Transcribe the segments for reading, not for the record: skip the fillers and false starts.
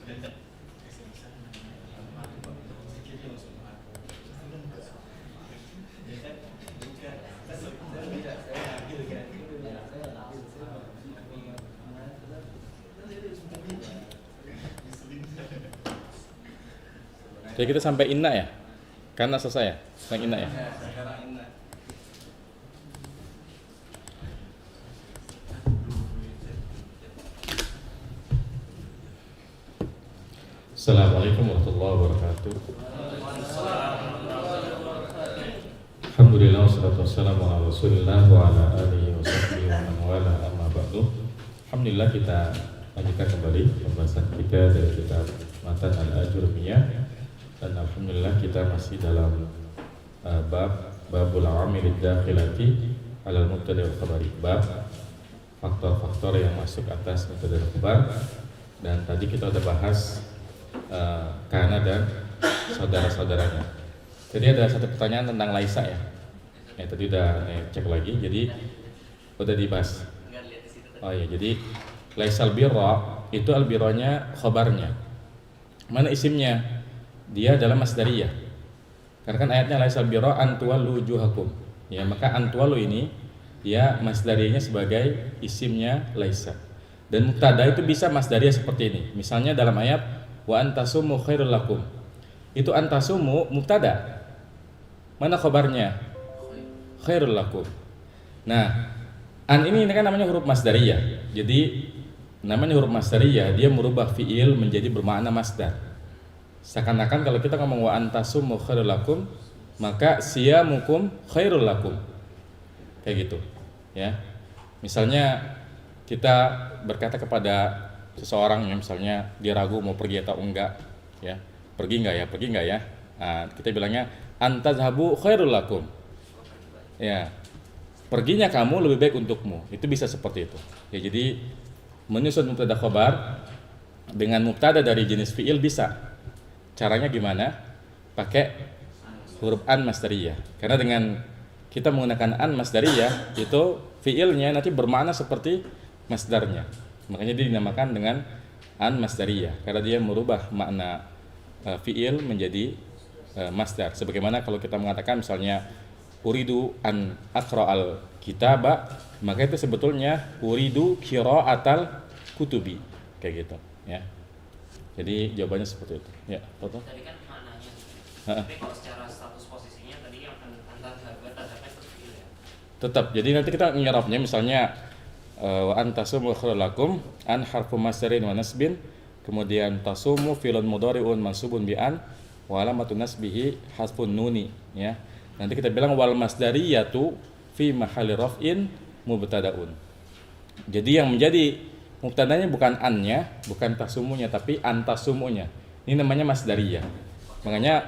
Jadi kita sampai inna ya? Karena selesai ya? Sampai inna ya? Assalamualaikum warahmatullahi wabarakatuh. Alhamdulillah wassalatu wassalamu ala Rasulillah wa ala alihi wa sahbihi wa man wala amma ba'du. Alhamdulillah kita lanjutkan kembali pembahasan kita dari kitab Matan Al-Ajurmiyah, dan alhamdulillah kita masih dalam babul amilid dakhilati alal mubtada wal khabari, bab faktor-faktor yang masuk atas mubtada dan khabar. Dan tadi kita udah bahas Kana dan saudara-saudaranya. Jadi ada satu pertanyaan tentang Laisa ya. Tadi udah cek lagi, jadi udah dibahas. Oh iya, jadi Laisal birra itu al-birranya khabarnya. Mana isimnya? Dia adalah masdariyah. Karena kan ayatnya Laisal birra an tuwallu wujuhakum. Ya, maka an tuwallu ini dia masdariyahnya sebagai isimnya Laisa. Dan mubtada itu bisa masdariyah seperti ini. Misalnya dalam ayat wa antasumu khairul lakum. Itu antasumu mubtada. Mana khabarnya? Khairul lakum. Nah, an ini kan namanya huruf masdariyah. Jadi namanya huruf masdariyah, dia merubah fiil menjadi bermakna masdar. Seakan-akan kalau kita ngomong wa antasumu khairul lakum, maka siyamukum khairul lakum. Kayak gitu, ya. Misalnya kita berkata kepada seseorang yang misalnya dia ragu mau pergi atau enggak, ya, pergi enggak ya, nah, kita bilangnya antazhabu khairul lakum, ya, perginya kamu lebih baik untukmu. Itu bisa seperti itu ya. Jadi menyusun mubtada khabar dengan mubtada dari jenis fiil bisa. Caranya gimana? Pakai huruf an masdariyah, karena dengan kita menggunakan an masdariyah itu fiilnya nanti bermakna seperti masdarnya. Makanya dia dinamakan dengan an masdariyah, karena dia merubah makna fiil menjadi masdar. Sebagaimana kalau kita mengatakan misalnya uridu an aqra'al kitaba, maka itu sebetulnya uridu qira'atal kutubi, kayak gitu ya. Jadi jawabannya seperti itu ya. Foto tadi kan maknanya, tapi kalau secara status posisinya tadi yang antar terhadap fiil ya tetap. Jadi nanti kita menyerapnya misalnya wa antasumu khairul lakum an harfu masdarin wa nasbin, kemudian tasumu fi'lun mudhari'un mansubun bi an wa alamatun nasbihi hasfun nuni ya. Nanti kita bilang wal masdariyatu fi mahalli raf'in mubtada'un. Jadi yang menjadi mubtadanya bukan annya, bukan tasumunya, tapi antasumunya. Ini namanya masdariyah. Makanya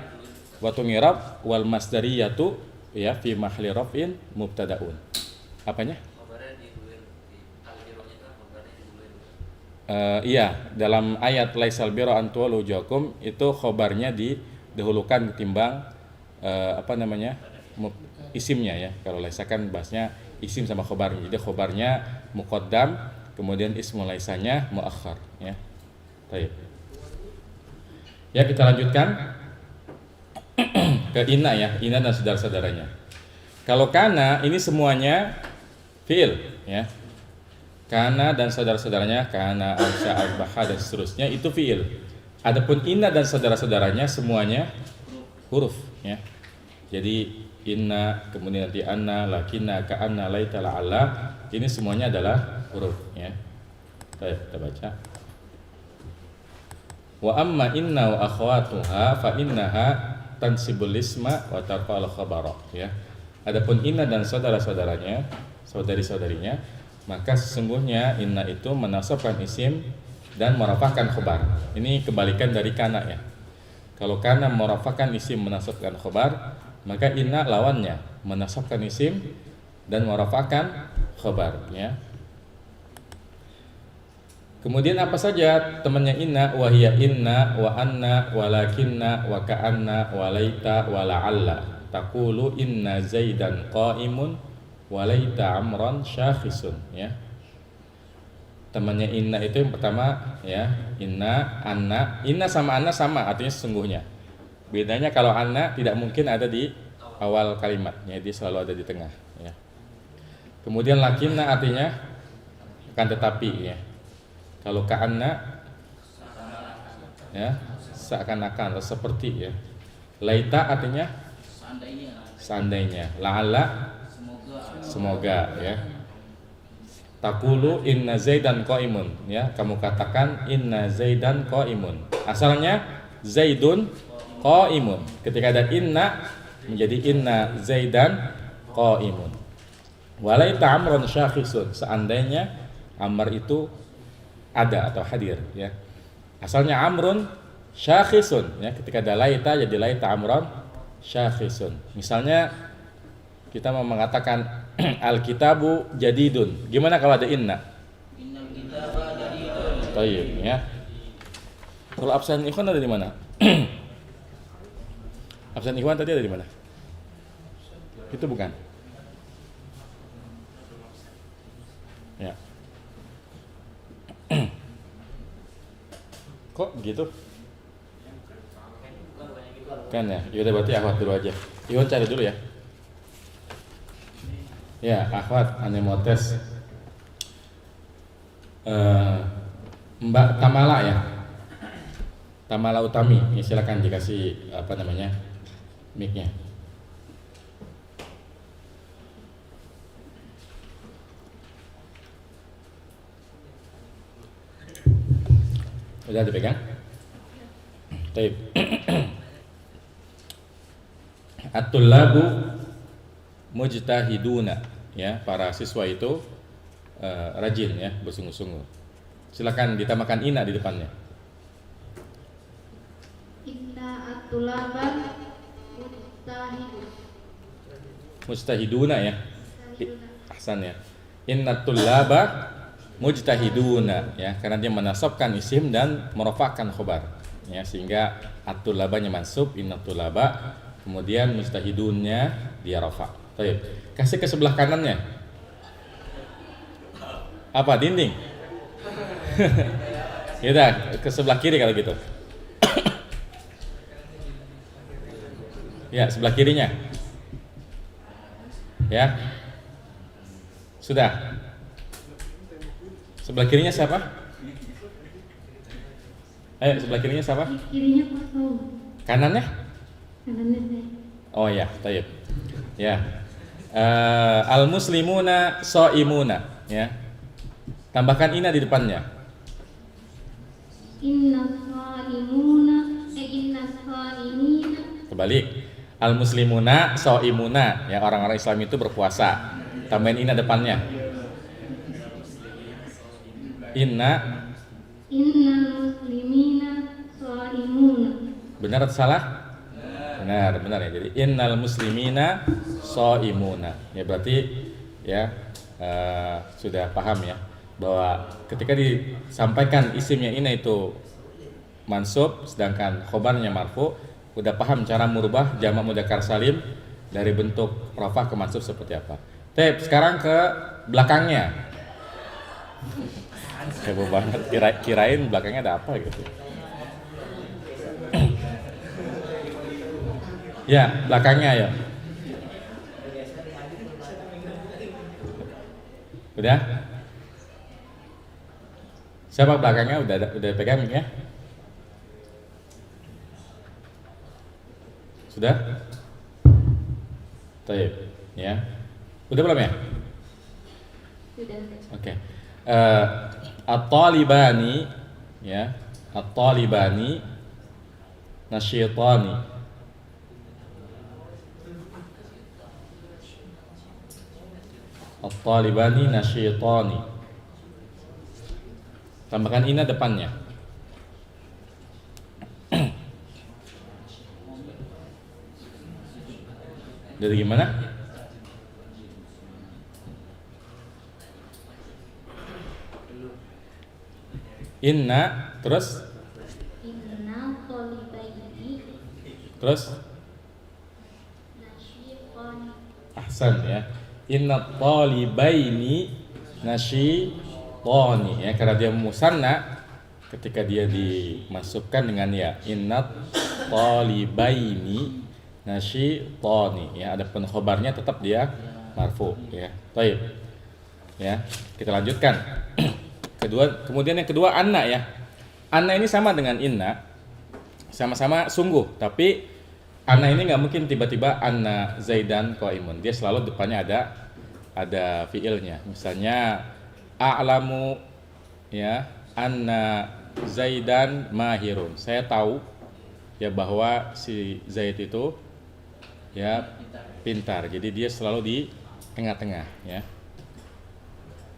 waktu ngirab wal masdariyatu ya fi mahalli raf'in mubtada'un. Apanya? Iya, dalam ayat laisal birra an tuwallu wujuhakum itu khobarnya didahulukan ketimbang isimnya ya. Kalau laisa kan bahasnya isim sama khobarnya. Jadi khobarnya muqaddam, kemudian ismu laisanya muakhar ya. Baik. Ya, kita lanjutkan ke inna ya, inna dan saudara-saudaranya. Kalau kana ini semuanya fiil ya. Kana dan saudara-saudaranya, kana, ansya, asbaha dan seterusnya itu fiil. Adapun inna dan saudara-saudaranya semuanya huruf ya. Jadi inna, kemudian nanti anna, lakinna, ka'anna, laita, la'alla, ini semuanya adalah huruf ya. Baik, kita baca. Wa amma inna wa akhwatuha fa innaha tansibul isma wa tarfa'ul khabara ya. Adapun inna dan saudara-saudaranya, saudari-saudarinya, maka sesungguhnya inna itu menasabkan isim dan merafa'kan khabar. Ini kebalikan dari kana ya. Kalau kana merafa'kan isim menasabkan khabar, maka inna lawannya menasabkan isim dan merafa'kan khabar ya. Kemudian apa saja temannya inna? Wahia inna wa anna walakinna wa ka'anna wa laita wa la'alla. Taqulu inna zaidan qa'imun walaita amran syakhisun ya. Temannya inna itu yang pertama ya, inna, anna. Inna sama anna sama, artinya sesungguhnya. Bedanya kalau anna tidak mungkin ada di awal kalimat, ya, dia selalu ada di tengah. Ya. Kemudian lakinna artinya akan tetapi, ya. Kalau ka'anna, ya, seakan-akan atau seperti, ya. Laita artinya seandainya. La'alla semoga, ya. Takulu inna zaidan qaimun, ya, kamu katakan inna zaidan qaimun. Asalnya zaidun qaimun. Ketika ada inna menjadi inna zaidan qaimun. Walaita amrun syakhisun, seandainya amr itu ada atau hadir, ya. Asalnya amrun syakhisun, ya, ketika ada laita jadi laita amrun syakhisun. Misalnya kita mau mengatakan al-kitabu jadidun. Gimana kalau ada inna? Innal kitaba jadidun. Baik, ya. Kalau absen ikhwan ada di mana? Absen ikhwan tadi ada di mana? Itu bukan. Ya. Kok gitu? Kan ya. Yaudah berarti akhwat dulu aja. Ikhwan cari dulu ya. Ya, akhwat, ane mau tes Mbak Tamala, ya, Tamala Utami, ya, silakan dikasih apa namanya mic-nya. Udah dipegang? Baik. At-tullabu mujtahiduna, ya, para siswa itu rajin, ya, bersungguh-sungguh. Silakan ditambahkan ina di depannya. Inna at-tulaba Mujtahiduna, ya. Ahsan, ya. Inna tullaba mujtahiduna, ya, karena dia menasabkan isim dan merofakkan khobar, ya, sehingga at-tullabanya mansub, inna tullaba, kemudian mujtahidunnya dia rafa. Baik. Kasih ke sebelah kanannya. Apa? Dinding? Yaudah, ke sebelah kiri kalau gitu. Ya, sebelah kirinya. Ya. Sudah. Sebelah kirinya siapa? Ayo, sebelah kirinya siapa? Kirinya kosong, Kanannya? kanannya saya. Oh ya, tayyib. Ya. Al-muslimuna shaimuna, ya. Tambahkan ina di depannya. Inna shaimina. Kebalik. Al-muslimuna shaimuna, ya, orang-orang Islam itu berpuasa. Tambahin ina depannya. Inna Muslimina shaimuna. benar atau salah? Benar ya. Jadi innal muslimina shaimuna. Ya, berarti, ya, sudah paham, ya, bahwa ketika disampaikan isimnya ina itu mansub sedangkan khobarnya marfu, udah paham cara merubah jamak mudzakkar salim dari bentuk rafa ke mansub seperti apa. Sekarang ke belakangnya. Heboh banget, kirain belakangnya ada apa gitu. Ya, belakangnya, ya. Udah? Siapa belakangnya? Udah pegang ya? Sudah? Baik, ya. Udah belum ya? Sudah. Oke. At-talibani, ya. At-talibani nasyitani. At-talibani nasyitani. Tambahkan ina depannya. Dari gimana? Inna, terus? Inna tolibaini Terus? nasyiqan. Ahsan, ya. Inna talibaini nasyitani. toni ya, karena dia musanna ketika dia dimasukkan dengan ya, innat talibaini nasyitani ya, adapun khobarnya tetap dia marfu ya. Baik. Ya, kita lanjutkan. Kemudian yang kedua anna ya. Anna ini sama dengan inna. Sama-sama sungguh, tapi anna ini nggak mungkin tiba-tiba anna zaidan qaimun. Dia selalu depannya ada fiilnya. Misalnya a'lamu ya, anna zaidan mahirun. Saya tahu ya bahwa si Zaid itu ya pintar. Jadi dia selalu di tengah-tengah ya.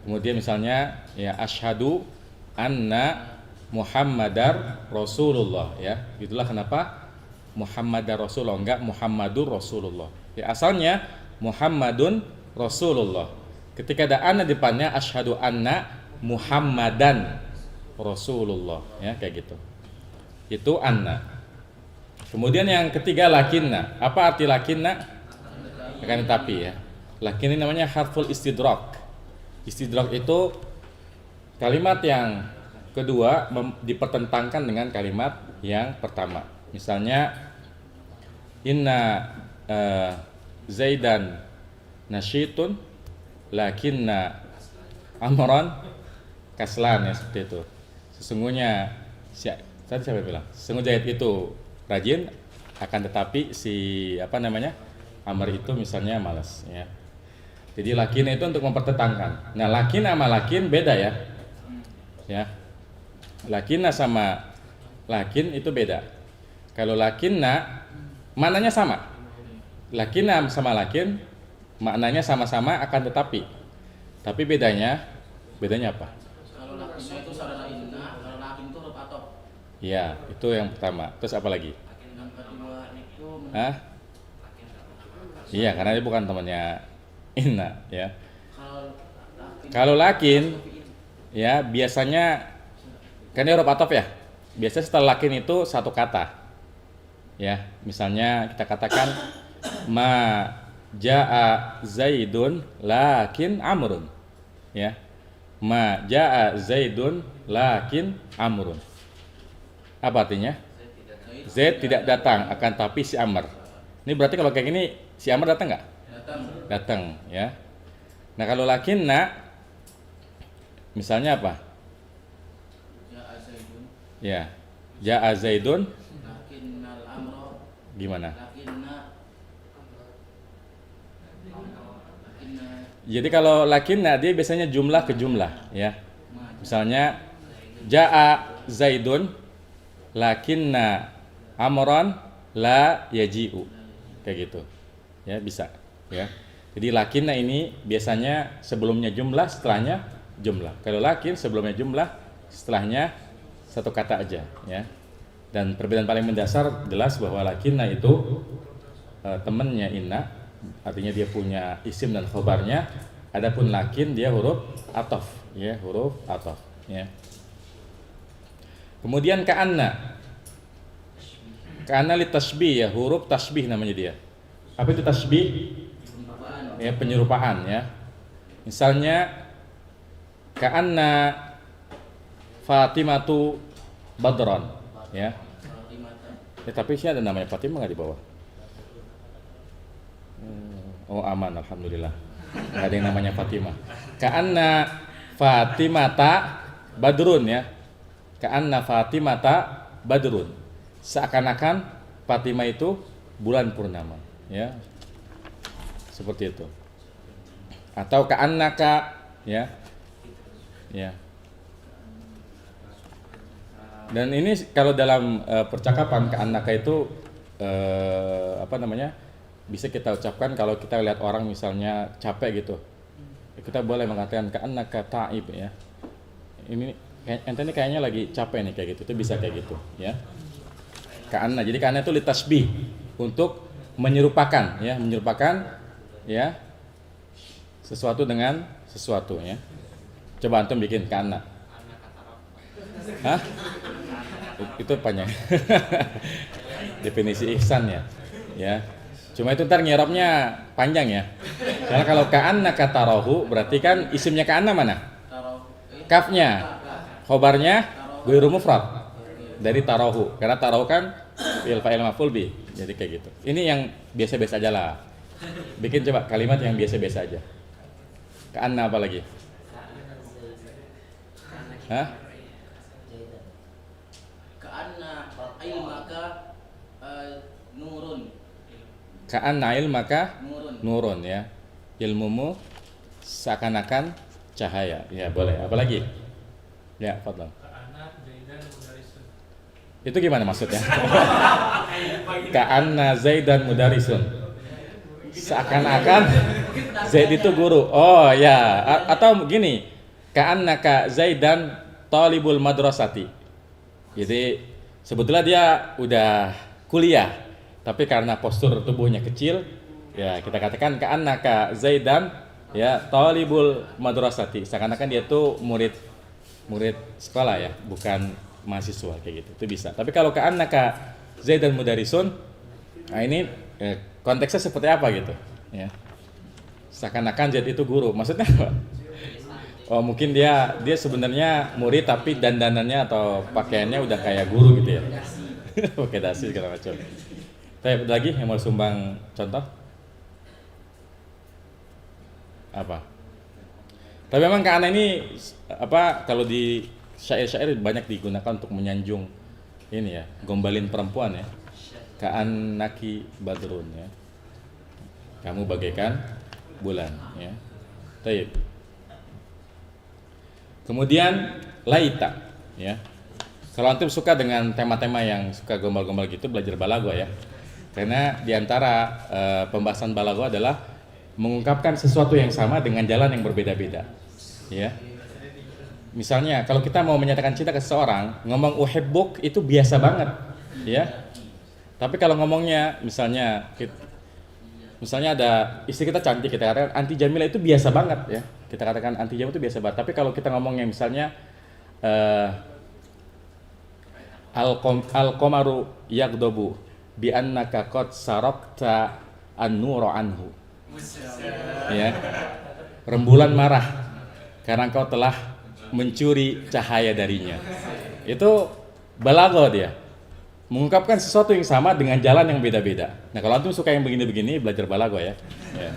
Kemudian misalnya ya asyhadu anna Muhammadar Rasulullah ya. Itulah kenapa Muhammadar Rasulullah, enggak Muhammadur Rasulullah. Ya asalnya Muhammadun Rasulullah. Ketika ada anna di depannya asyhadu anna Muhammadan Rasulullah ya, kayak gitu. Itu anna. Kemudian yang ketiga lakinna. Apa arti lakinna? Akan tetapi ya. Lakin ini namanya harful istidrak. Istidrak itu kalimat yang kedua dipertentangkan dengan kalimat yang pertama. Misalnya inna zaidan nasyitun lakinna amran kaslan ya, seperti itu. Sesungguhnya tadi siapa bilang? Sesungguhnya Zaid itu rajin, akan tetapi si Amr itu misalnya malas ya. Jadi lakin itu untuk mempertentangkan. Nah, lakin sama lakin beda ya. Ya. Lakinna sama lakin itu beda. Kalau lakinna maknanya sama. Lakinna sama lakin maknanya sama-sama akan tetapi. Tapi bedanya apa? Kalau lakinna itu saudara inna, kalau lakin itu huruf atop. Ya, itu yang pertama. Terus apa lagi? Yang kedua itu Hah? Iya, karena dia bukan temannya inna ya. Kalau lakin ya biasanya kan dia huruf atop ya. Biasanya setelah lakin itu satu kata. Ya, misalnya kita katakan ma jaa zaidun lakin amrun. Ya. Ma jaa zaidun lakin amrun. Apa artinya? Zaid tidak datang, akan tapi si Amr. Ini berarti kalau kayak gini si Amr datang nggak? Datang ya. Nah kalau lakinna misalnya apa? Ja'a Zaidun. Ya, ja'a Zaidun. Lakinnal amro. Gimana? Lakinna. Jadi kalau lakinna dia biasanya jumlah ke jumlah ya. Misalnya ja'a Zaidun lakinna amran la yaji'u. Kayak gitu. Ya, bisa ya. Jadi lakinna ini biasanya sebelumnya jumlah, setelahnya jumlah. Kalau lakin sebelumnya jumlah, setelahnya satu kata aja ya. Dan perbedaan paling mendasar jelas bahwa lakinna itu temannya inna, artinya dia punya isim dan khobarnya. Adapun lakin dia huruf ataf ya, huruf ataf ya. Kemudian ka'anna. Ka'anna li tasbih ya, huruf tasbih namanya dia. Apa itu tasbih? Ya, penyerupaan ya. Misalnya ka'anna Fatimatu Badron ya. Tapi sih ada namanya Fatimah nggak di bawah? Oh aman, alhamdulillah. Nggak ada yang namanya Fatimah. Ka'anna Fatimata Badrun ya. Ka'anna Fatimata Badrun. Seakan-akan Fatimah itu bulan purnama ya. Seperti itu. Atau ka'annaka ya. Ya. Dan ini kalau dalam percakapan ka'annaka itu bisa kita ucapkan kalau kita lihat orang misalnya capek gitu. Kita boleh mengatakan ka'annaka ta'ib ya. Ini ente ini kayaknya lagi capek nih kayak gitu. Itu bisa kayak gitu ya. Ka'anna. Jadi ka'anna itu litasbih, untuk menyerupakan ya, ya sesuatu dengan sesuatu ya. Coba antum bikin ka'anna. Hah? Itu panjang. Definisi ihsan ya. Ya. Cuma itu ntar nyerapnya panjang ya. Karena kalau ka'anna katarahu berarti kan isimnya ka'anna mana? kafnya, khobarnya ghairu mufrad dari tarahu. Karena tarahu kan fi'il fa'il maf'ul bih. Jadi kayak gitu. Ini yang biasa-biasa aja lah. Bikin coba kalimat yang biasa-biasa aja. Ka'anna apa lagi? Hah? Ka'anna ilmaka nurun. Ka'anna ilmaka Nurun. nurun ya. Ilmumu seakan-akan cahaya. Ya, boleh. Apa lagi? Ya, fadlan. Itu gimana maksudnya? Ka'anna Zaidan mudarisun. Seakan-akan Zaid itu guru. Oh ya, atau gini. Ka'annaka Zaidan talibul madrasati. Jadi sebetulnya dia udah kuliah, tapi karena postur tubuhnya kecil, ya kita katakan ka'annaka Zaidan ya talibul madrasati. Seakan-akan dia tuh murid sekolah ya, bukan mahasiswa kayak gitu. Itu bisa. Tapi kalau ka'annaka Zaidan mudarisun, nah ini konteksnya seperti apa gitu ya. Seakan-akan Zaid itu guru. Maksudnya apa? Oh, mungkin dia sebenarnya murid tapi dandanannya atau pakaiannya udah kayak guru gitu ya. Pakai dasi segala macam. Tapi lagi yang mau sumbang contoh? Apa? Tapi memang ka'anna ini apa kalau di syair-syair banyak digunakan untuk menyanjung ini ya, gombalin perempuan ya. Ka'annaki badrun ya. Kamu bagaikan bulan ya. Baik. Kemudian laita ya. Kalau antum suka dengan tema-tema yang suka gombal-gombal gitu, belajar balaghah ya. Karena diantara pembahasan balaghah adalah mengungkapkan sesuatu yang sama dengan jalan yang berbeda-beda ya. Misalnya kalau kita mau menyatakan cinta ke seseorang, ngomong uhibbuk itu biasa banget ya. Tapi kalau ngomongnya misalnya ada istri kita cantik, kita katakan anti Jamila itu biasa banget ya. Kita katakan anti Jamila itu biasa banget. Tapi kalau kita ngomongnya misalnya al-qamaru yaghdabu bi annaka qad sarakta an-nura anhu. Ya. Rembulan marah karena engkau telah mencuri cahaya darinya. Itu balaghah dia. Mengungkapkan sesuatu yang sama dengan jalan yang beda-beda. Nah, kalau antum suka yang begini-begini, belajar balaghah ya. Ya.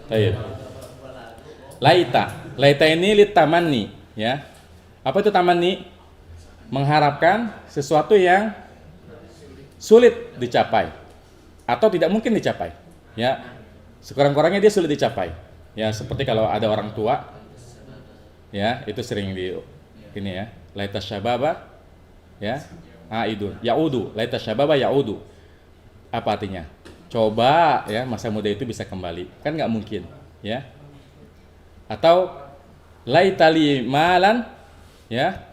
Baik. Laita ini litamanni ya. Apa itu tamanni? Mengharapkan sesuatu yang sulit dicapai atau tidak mungkin dicapai ya. Sekurang-kurangnya dia sulit dicapai ya, seperti kalau ada orang tua ya, itu sering di ini ya, laita syababa ya aidun yaudu, laita syababa yaudu. Apa artinya? Coba ya masa muda itu bisa kembali, kan nggak mungkin ya. Atau laitali malan ya,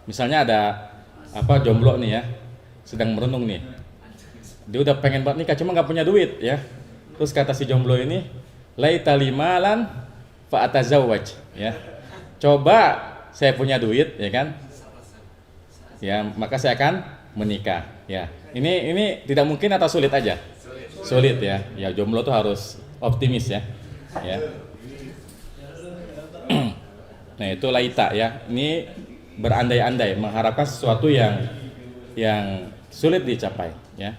misalnya ada apa jomblo nih ya, sedang merenung nih, dia udah pengen banget nikah cuma nggak punya duit ya. Terus kata si jomblo ini, laitali malan fa atazawwaj ya. Coba saya punya duit ya kan, ya maka saya akan menikah ya. Ini tidak mungkin atau sulit aja? Sulit ya. Ya jomblo tuh harus optimis ya. Ya. Nah itu laita ya. Ini berandai-andai mengharapkan sesuatu yang sulit dicapai ya.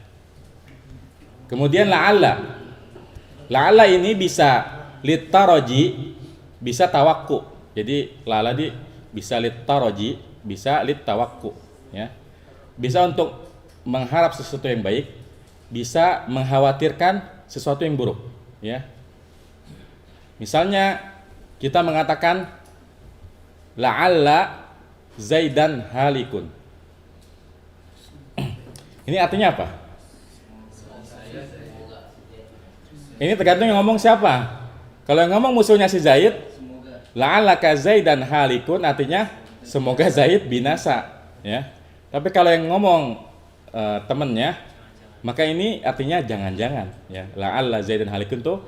Kemudian la'alla ini bisa litaraji, bisa tawakku. Jadi la'alla bisa litaraji, bisa litawakku ya. Bisa untuk mengharap sesuatu yang baik, bisa mengkhawatirkan sesuatu yang buruk ya. Misalnya kita mengatakan la'alla Zaidan halikun. Ini artinya apa? Ini tergantung yang ngomong siapa. Kalau yang ngomong musuhnya si Zaid, la'allaka Zaidan halikun artinya semoga Zaid binasa ya. Tapi kalau yang ngomong temennya, maka ini artinya jangan-jangan ya. La'alla Zaidan halikun tuh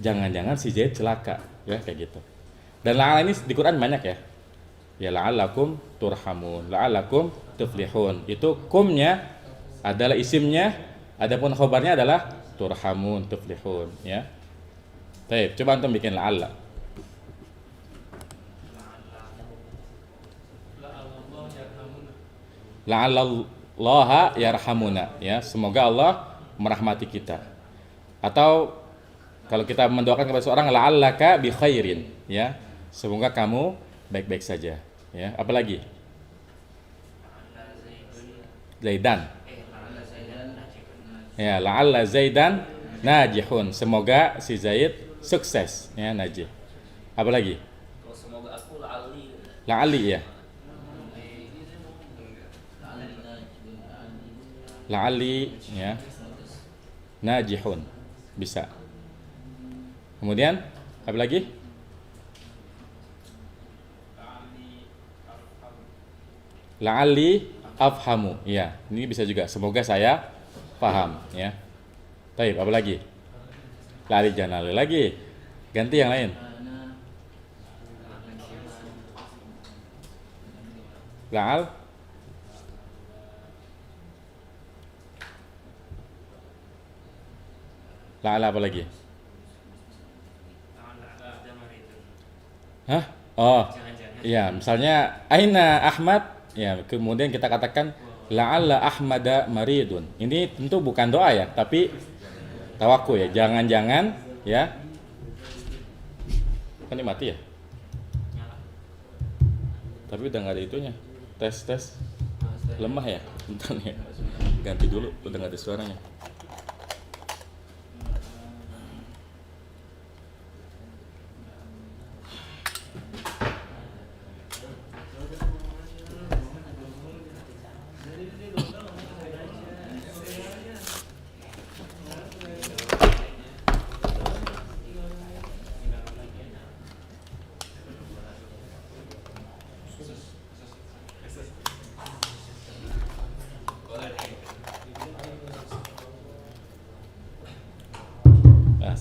jangan-jangan si Zaid celaka ya, kayak gitu. Dan la'alla ini di Quran banyak ya. Ya la'allakum turhamun, la'allakum tuflihun. Itu kumnya adalah isimnya, adapun khobarnya adalah turhamun, tuflihun, ya. Baik, coba antum bikin la'alla. La'allallaha yarhamuna, ya. Semoga Allah merahmati kita. Atau kalau kita mendoakan kepada seorang, la'allaka bi khairin, ya. Semoga kamu baik-baik saja, ya. Apalagi? Zaidan. Ya, la'alla Zaidan najihun. Semoga si Zaid sukses, ya, najih. Apalagi? Semoga aku la'ali. La'ali, ya. La'ali, ya. Najihun. Bisa. Kemudian apa lagi? La'ali afhamu. Ya, ini bisa juga. Semoga saya paham, ya. Baik, apa lagi? Lari jangan lari lagi. Ganti yang lain. La'al La'al apa lagi? Hah? Oh, iya. Misalnya Aina Ahmad, ya. Kemudian kita katakan la'alla Ahmada maridun. Ini tentu bukan doa, ya, tapi tawakkul, ya. Jangan-jangan, ya. Kan ini mati, ya. Tapi udah nggak ada itunya. Tes. Lemah, ya. Bentar, ya. Ganti dulu. Udah nggak ada suaranya.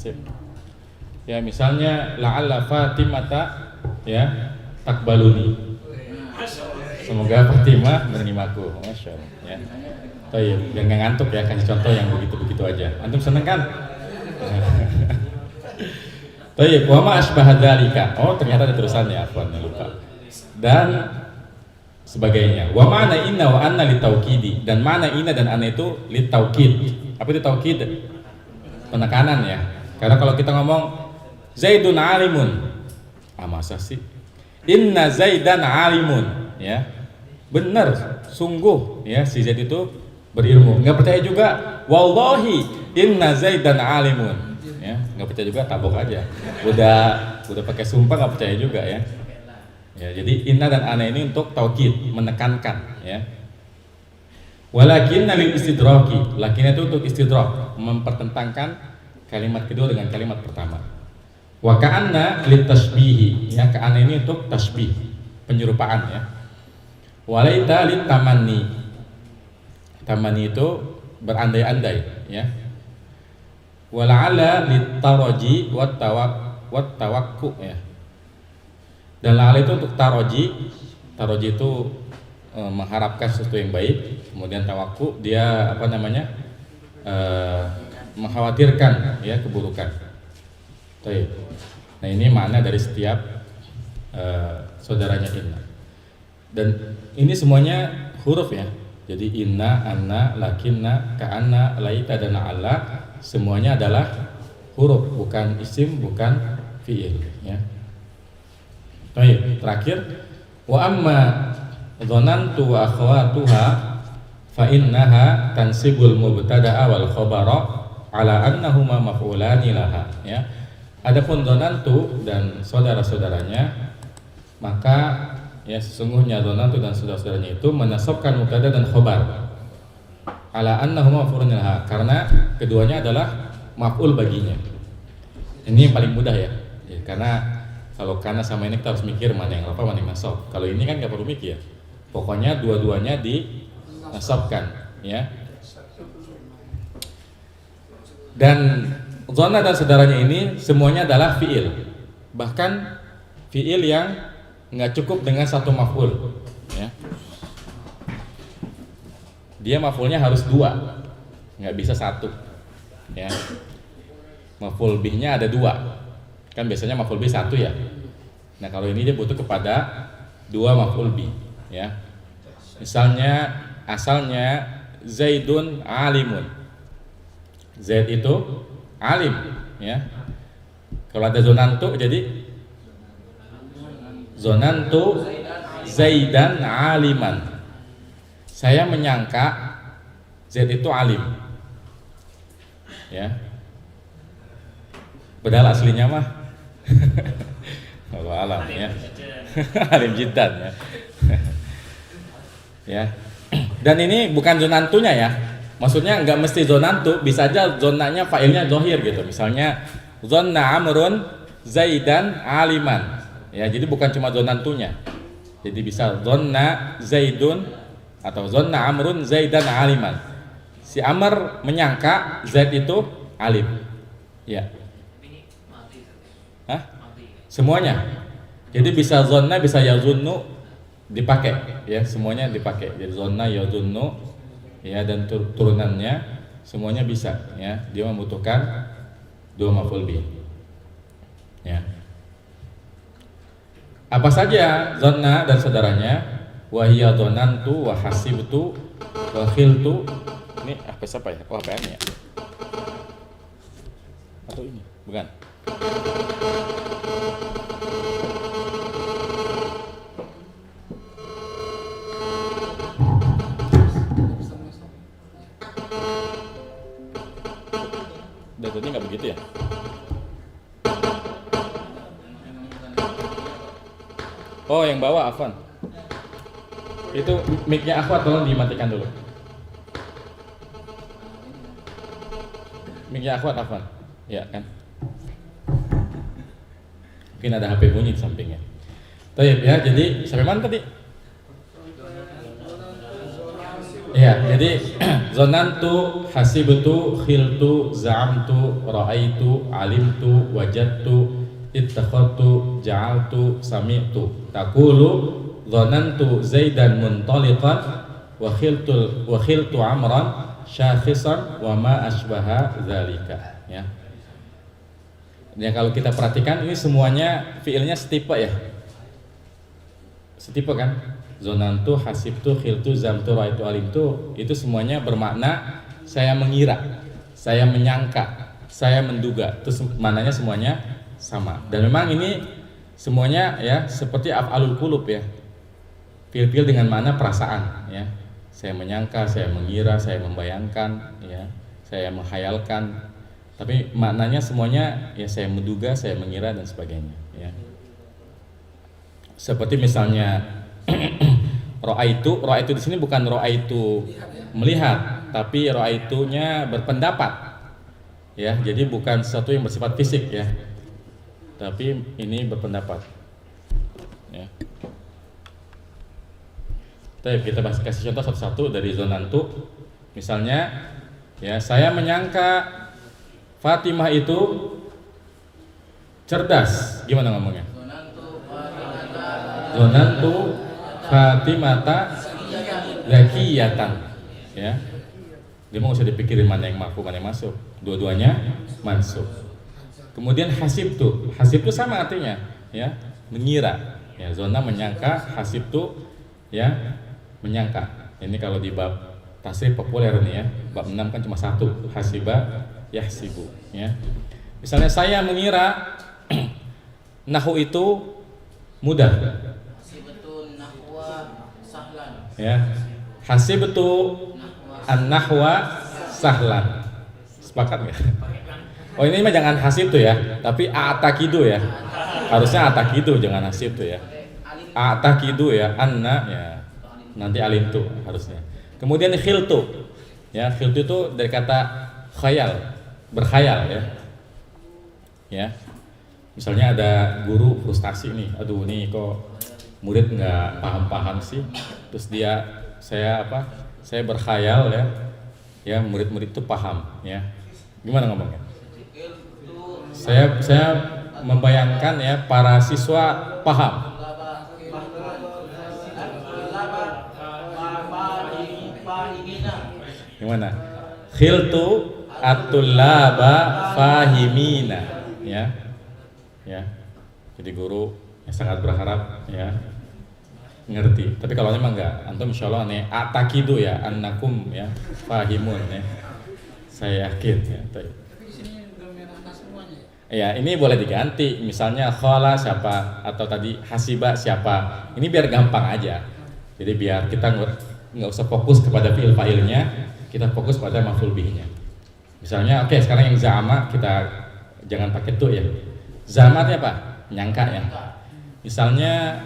Sip. Ya, misalnya la'alla Fatimata, ya, takbaluni. Semoga Fatimah menerimaku. Masya Allah, ya. Baik, jangan ngantuk, ya, kasih contoh yang begitu-begitu aja. Antum seneng kan? Baik, wa ma asbaha dzalika. Oh, ternyata ada terusannya, afwan, lupa. Dan sebagainya. Wa ma'na inna wa anna litaukidi. Dan mana inna dan anna itu litaukid. Apa itu taukid? Penekanan, ya. Karena kalau kita ngomong Zaidun alimun, masa sih? Inna Zaidan alimun, ya. Benar, sungguh, ya, si Zaid itu berilmu. Nggak percaya juga, wallahi inna Zaidan alimun, ya. Nggak percaya juga, tabok aja. Udah pakai sumpah nggak percaya juga, ya. Ya, jadi inna dan ana ini untuk taukid, menekankan, ya. Walakinna lil istidraki, lakin itu untuk istidrak, mempertentangkan kalimat kedua dengan kalimat pertama. Wa ka'anna litasbihi, ya, ka'anna ini untuk tasbih, penyerupaan, ya. Walaita litamanni, tamanni itu berandai-andai, ya. Wala'ala litaraji wat tawakku, ya. Dan la'ala itu untuk taroji. Taroji itu mengharapkan sesuatu yang baik. Kemudian tawakku, dia apa namanya, mengkhawatirkan, ya, keburukan. Baik. Nah, ini makna dari setiap saudaranya inna. Dan ini semuanya huruf, ya. Jadi inna, anna, lakinna, ka'anna, laita dan la'alla semuanya adalah huruf, bukan isim, bukan fiil, ya. Baik, terakhir wa amma dhanantu wa akhawatuha fa innaha tansibul mubtada'a wal khabara ala annahuma maf'ulani laha, ya. Adapun dhanantu dan saudara-saudaranya, maka, ya, sesungguhnya dhanantu dan saudara-saudaranya itu menasabkan mubtada dan khabar ala annahuma maf'ulani laha, karena keduanya adalah maf'ul baginya. Ini yang paling mudah, ya. Ya, karena kalau kana sama ini kita harus mikir mana yang rafa, mana yang nasab. Kalau ini kan nggak perlu mikir. Pokoknya dua-duanya dinasabkan, ya. Dan zona dan saudaranya ini semuanya adalah fiil, bahkan fiil yang nggak cukup dengan satu maf'ul, ya. Dia maf'ulnya harus dua, nggak bisa satu. ya. Maf'ul bihnya ada 2. Kan biasanya maf'ul bih 1 ya. Nah, kalau ini dia butuh kepada 2 maf'ul bih, ya. Misalnya asalnya Zaidun alimun. Zaid itu alim, ya. Kalau ada zonantu jadi zonantu Zaidan aliman. Saya menyangka Zaid itu alim, ya. Padahal aslinya mah Allah alam, ya. Alim jiddan, ya. Ya. Dan ini bukan zonantunya, ya. Maksudnya nggak mesti zonantu, bisa aja zonanya failnya zohir gitu. Misalnya zonna amrun Zaidan aliman. Ya, jadi bukan cuma zonantunya. Jadi bisa zonna Zaidun atau zonna amrun Zaidan aliman. Si Amr menyangka Zaid itu alim. Ya. Ini mati. Hah? Mati. Semuanya. Jadi bisa zonna, bisa yazunnu dipakai, ya, semuanya dipakai. Jadi zonna, yazunnu, ya, dan turunannya semuanya bisa, ya. Dia membutuhkan 2 maf'ul bih. Ya. Apa saja zonna dan saudaranya? Wa hiya dzanantu wa hasibtu wa khiltu. Ini apa siapa ya? Oh, APM ya? Atau ini? Bukan. Datanya nggak begitu ya? Oh, yang bawah Afwan. Itu mic-nya Akhwat tolong dimatikan dulu. Mic-nya Akhwat Afwan. Ya kan? Mungkin ada HP bunyi di sampingnya. Baik, ya, jadi sampai mana tadi? Ya, jadi zonantu, hasibtu, khiltu, za'amtu, ra'aitu, alimtu, wajadtu, ittakhadtu, ja'altu, sami'tu. Taqulu zonantu Zaidan muntaliqan wa khiltu amran syakhisan wa ma asbaha dzalika, ya. Ya, kalau kita perhatikan ini semuanya fiilnya setipe, ya. Setipe kan? Zonantu, hasibtu, khiltu, zamtu, ra'aitu, alimtu, itu semuanya bermakna saya mengira, saya menyangka, saya menduga. Itu maknanya semuanya sama. Dan memang ini semuanya, ya, seperti af'alul qulub, ya. Fiil-fiil dengan makna perasaan, ya. Saya menyangka, saya mengira, saya membayangkan, ya. Saya menghayalkan. Tapi maknanya semuanya, ya, saya menduga, saya mengira, dan sebagainya, ya. Seperti misalnya ro'aitu di sini bukan ro'aitu melihat, tapi ro'aitunya berpendapat, ya. Jadi bukan sesuatu yang bersifat fisik, ya, tapi ini berpendapat, ya. Baik, kita kasih contoh satu-satu dari zonantu. Misalnya, ya, saya menyangka Fatimah itu cerdas. Gimana ngomongnya? Zonantu Fatimata zakiyatan, ya. Dia mau usah dipikirin mana yang mampu, mana yang masuk. Dua-duanya masuk. Kemudian hasibtu sama artinya, ya, mengira. Ya, zona menyangka, hasibtu, ya, menyangka. Ini kalau di bab tasrif populer nih, ya. Bab 6 kan cuma 1, hasiba yahsibu, ya. Misalnya saya mengira nahwu itu mudah. Ya, hasibtu an-nahwa sahlan. Sepakat nggak? Oh, ini mah jangan hasib tuh, ya, tapi a'taqidu, ya. Harusnya a'taqidu, jangan hasib tuh, ya. A'taqidu, ya, anna, ya. Nanti alimtu harusnya. Kemudian khiltu. Ya, khiltu itu dari kata khayal, berkhayal, ya. Ya. Misalnya ada guru frustasi nih, aduh nih kok murid nggak paham-paham sih. Terus saya berkhayal, ya. Ya, murid-murid itu paham, ya. Gimana ngomongnya? Saya membayangkan, ya, para siswa paham. Gimana? Khiltu at-tullaba fahimina, ya. Ya. Jadi guru yang sangat berharap ya ngerti. Tapi kalau memang enggak, antum insyaallah nih atakidu ya annakum ya fahimun ya. Saya yakin ya. Tapi di sini domain atas semuanya. Ya, ini boleh diganti. Misalnya khala siapa atau tadi hasiba siapa. Ini biar gampang aja. Jadi biar kita nggak usah fokus kepada fi'il fa'ilnya, kita fokus pada maf'ul bihnya. Misalnya oke, sekarang yang za'ama kita jangan pakai tuh ya. Za'ama itu apa? Nyangka ya. Misalnya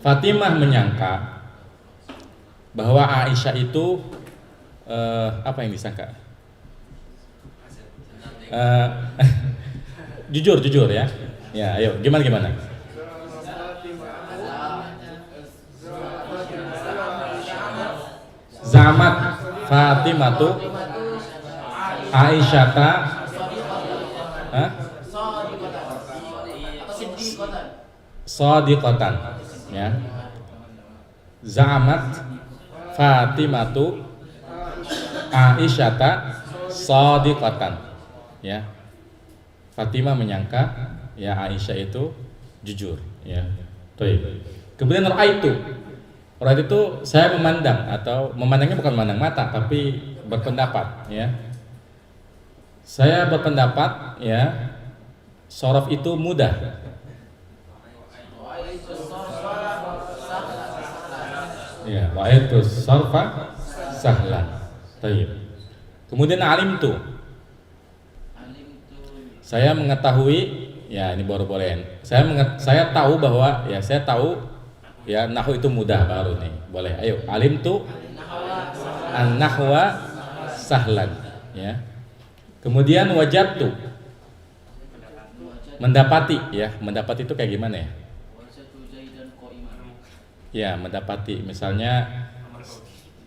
Fatimah menyangka bahwa Aisyah itu apa yang disangka? Jujur ya. Ya, ayo gimana? Zamat Fatimatu Aisyata Shadiqatan ya. Zamat Fatimatu Aisyata Shadiqatan ya. Fatimah menyangka ya Aisyah itu jujur ya. Kemudian ra'aitu itu saya memandang atau memandangnya bukan memandang mata tapi berpendapat ya. Saya berpendapat ya shorof itu mudah. Ya, ra'aitu sarfa sahlan. Baik. Kemudian alimtu. Saya mengetahui ya ini baru boleh. Saya tahu bahwa ya saya tahu ya nahwu itu mudah baru nih. Boleh. Ayo, alimtu an-nahwa sahlan ya. Kemudian wajadtu mendapati ya. Mendapati itu kayak gimana ya? Ya, mendapati misalnya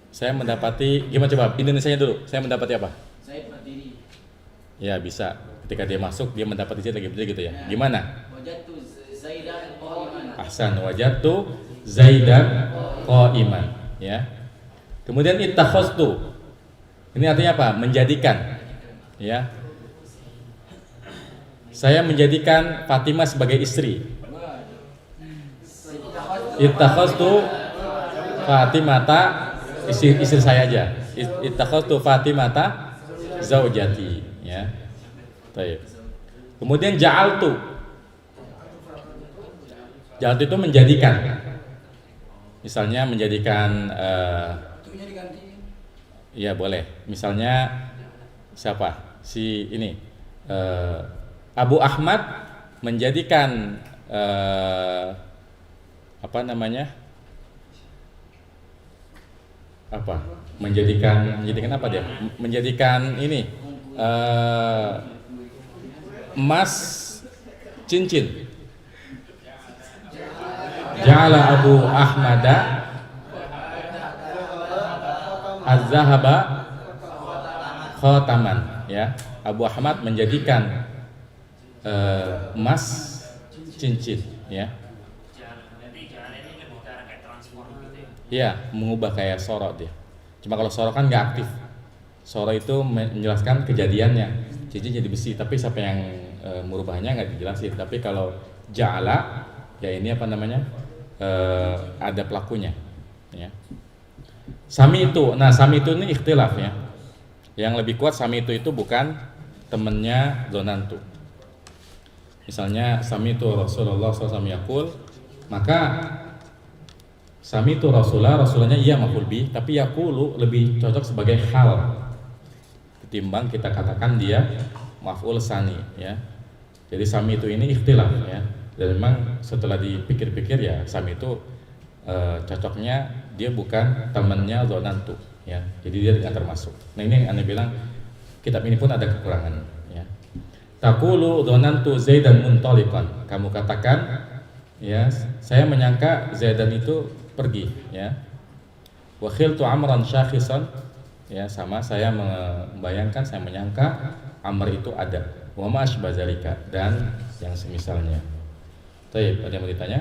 saya mendapati gimana coba Indonesianya dulu. Saya mendapati apa? Saya berdiri. Ya, bisa. Ketika dia masuk dia mendapati dia lagi berdiri gitu ya. Gimana? Wajadtu Zaidan qa'iman. Ahsan, wajadtu Zaidan qa'iman ya. Kemudian ittakhaztu. Ini artinya apa? Menjadikan. Ya. Saya menjadikan Fatimah sebagai istri. Ittakhaztu Fatimata istri saya aja. Ittakhaztu Fatimata zaujati ya. Baik. Kemudian ja'altu. Ja'altu itu menjadikan. Misalnya menjadikan iya boleh. Misalnya siapa? Si ini Abu Ahmad menjadikan apa namanya? Apa? Menjadikan apa dia? Menjadikan ini emas cincin. Ja'ala Abu Ahmada az-zahaba khataman ya. Abu Ahmad menjadikan emas cincin ya. Iya, mengubah kayak sorot dia. Cuma kalau sorot kan nggak aktif. Sorot itu menjelaskan kejadiannya. Cincin jadi besi, tapi siapa yang merubahnya nggak dijelasin. Tapi kalau ja'ala, ya ini apa namanya? Ada pelakunya. Ya. Sami itu, nah sami itu ini ikhtilaf ya. Yang lebih kuat sami itu bukan temennya zonantu. Misalnya sami itu Rasulullah SAW yaqul, maka sami itu Rasulnya iya maf'ul bih, tapi yaqulu lebih cocok sebagai hal ketimbang kita katakan dia maf'ul sani ya. Jadi sami itu ini ikhtilaf ya. Dan memang setelah dipikir-pikir ya sami itu cocoknya dia bukan temannya zonantu ya. Jadi dia tidak termasuk. Nah ini yang Anda bilang kitab ini pun ada kekurangan ya. Taqulu zonantu Zaidan muntaliqan. Kamu katakan ya, saya menyangka Zaidan itu pergi ya. Wa khiltu Amran syakhisan ya, sama saya membayangkan, saya menyangka Amr itu ada. Wa ma asbah zalika, dan yang semisalnya. Baik, ada yang mau ditanya?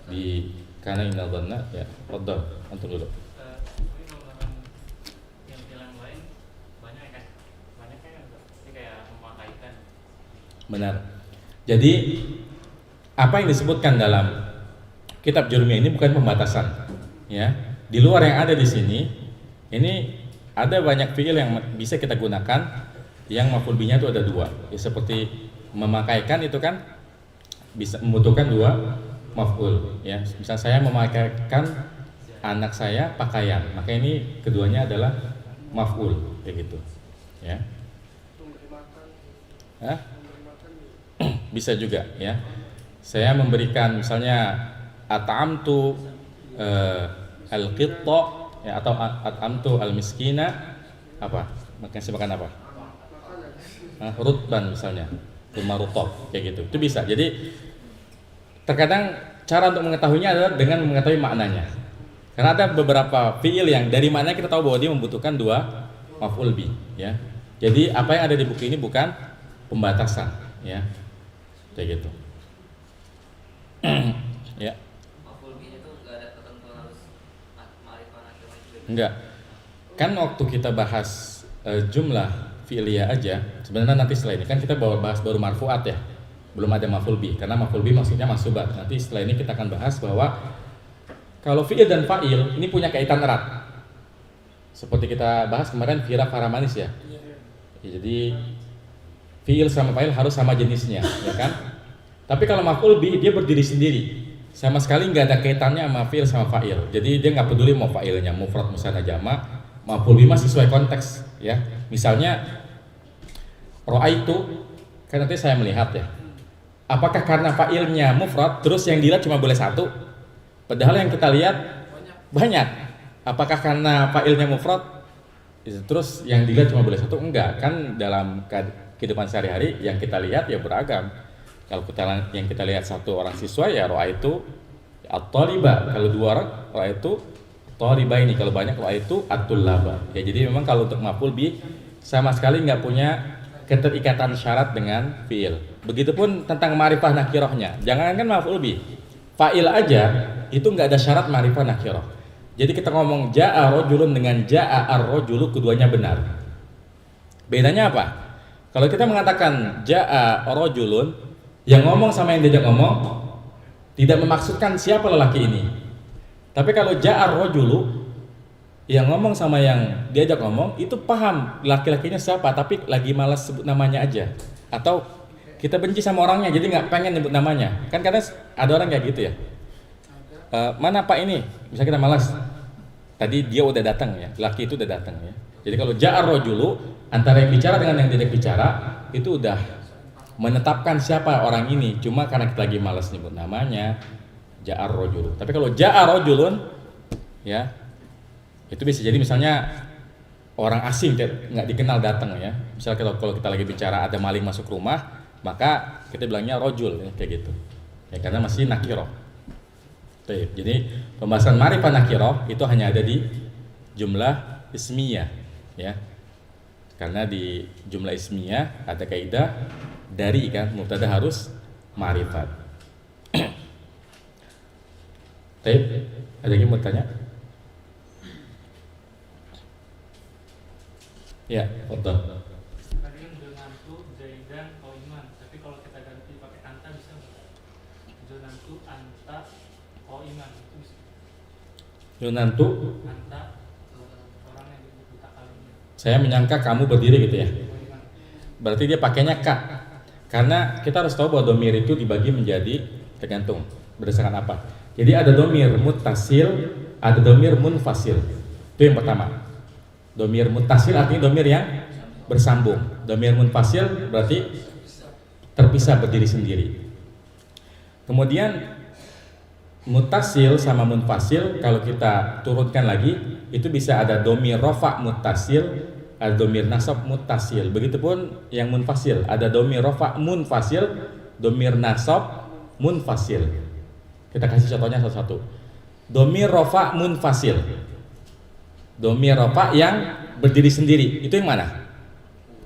Di kana inna dhanna ya, fadhal antum dulu. Yang lain banyak kan? Banyak kan? Benar. Jadi apa yang disebutkan dalam kitab Jurumiyah ini bukan pembatasan, ya. Di luar yang ada di sini, ini ada banyak fiil yang bisa kita gunakan yang maf'ul bihi-nya itu ada dua. Ya, seperti memakaikan itu kan bisa membutuhkan dua maf'ul, ya. Misal saya memakaikan anak saya pakaian, maka ini keduanya adalah maf'ul, kayak gitu, ya. Hah? Bisa juga, ya. Saya memberikan misalnya at'amtu al-qitta, ya, atau at'amtu al-miskina, apa? Saya makan apa? Rutban misalnya, rumah rutob, kayak gitu. Itu bisa. Jadi terkadang cara untuk mengetahuinya adalah dengan mengetahui maknanya. Karena ada beberapa fiil yang dari mana kita tahu bahwa dia membutuhkan dua maf'ul bi, ya. Jadi apa yang ada di buku ini bukan pembatasan, ya. Kayak gitu. Ya. Maf'ul bihi itu enggak ada ketentuan harus ma'rifah nakirah juga. Enggak. Kan waktu kita bahas jumlah fi'liyah aja, sebenarnya nanti setelah ini kan kita bahas baru marfu'at, ya. Belum ada maf'ul bi, karena maf'ul bi maksudnya masubat. Nanti setelah ini kita akan bahas bahwa kalau fi'il dan fa'il ini punya kaitan erat. Seperti kita bahas kemarin fira fara manis, ya. Jadi fi'il sama fa'il harus sama jenisnya, ya kan? Tapi kalau maf'ul bi dia berdiri sendiri. Sama sekali nggak ada kaitannya sama fi'il sama fa'il. Jadi dia nggak peduli mau fa'ilnya mufrad musanna jamak, maf'ul bi masih sesuai konteks, ya. Misalnya ra'aitu, kan nanti saya melihat, ya. Apakah karena fa'ilnya mufrad terus yang dilihat cuma boleh satu? Padahal yang kita lihat banyak. Apakah karena fa'ilnya mufrad terus yang dilihat cuma boleh satu? Enggak, kan dalam kehidupan sehari-hari yang kita lihat ya beragam. Kalau yang kita lihat satu orang siswa ya ra'aitu at-thaliba, kalau dua orang ra'aitu thalibaini, kalau banyak ra'aitu at-tullaba. Ya, jadi memang kalau untuk maf'ul bi sama sekali nggak punya keterikatan syarat dengan fi'il. Begitupun tentang ma'rifah nakirahnya. Jangankan maf'ul bi, fa'il aja itu nggak ada syarat ma'rifah nakirah. Jadi kita ngomong ja'a rajulun dengan ja'a ar-rajulu, keduanya benar. Bedanya apa? Kalau kita mengatakan ja'a rajulun, yang ngomong sama yang diajak ngomong tidak memaksudkan siapa lelaki ini. Tapi kalau ja'a ar-rajulu, yang ngomong sama yang diajak ngomong itu paham laki-lakinya siapa, tapi lagi malas sebut namanya aja. Atau kita benci sama orangnya jadi nggak pengen nyebut namanya. Kan kadang ada orang kayak gitu, ya. Mana Pak ini? Bisa kita malas. Tadi dia udah datang, ya. Laki itu udah datang, ya. Jadi kalau ja'ar rajulu, antara yang bicara dengan yang tidak bicara itu udah menetapkan siapa orang ini. Cuma karena kita lagi malas nyebut namanya, ja'ar rajulu. Tapi kalau ja'ar rajulun, ya, itu bisa jadi misalnya orang asing nggak dikenal datang, ya. Misalnya kalau kita lagi bicara ada maling masuk rumah, maka kita bilangnya rajul, ya, kayak gitu. Ya, karena masih nakirah. Jadi pembahasan ma'rifah nakirah itu hanya ada di jumlah ismiyah, ya. Karena di jumlah ismiyah ada kaidah dari kan mubtada harus ma'rifat. Baik, ada yang mau tanya? Ya, betul. Yunantu, saya menyangka kamu berdiri gitu, ya. Berarti dia pakainya ka. Karena kita harus tahu bahwa domir itu dibagi menjadi tergantung berdasarkan apa. Jadi ada domir muttasil, ada domir munfasil. Itu yang pertama. Domir muttasil artinya domir yang bersambung. Domir munfasil berarti terpisah berdiri sendiri. Kemudian muttasil sama munfasil kalau kita turunkan lagi itu bisa ada domir rofa muttasil, ada domir nasab muttasil. Begitupun yang munfasil ada domir rofa munfasil, domir nasab munfasil. Kita kasih contohnya satu-satu. Domir rofa munfasil, domir rofa yang berdiri sendiri, itu yang mana?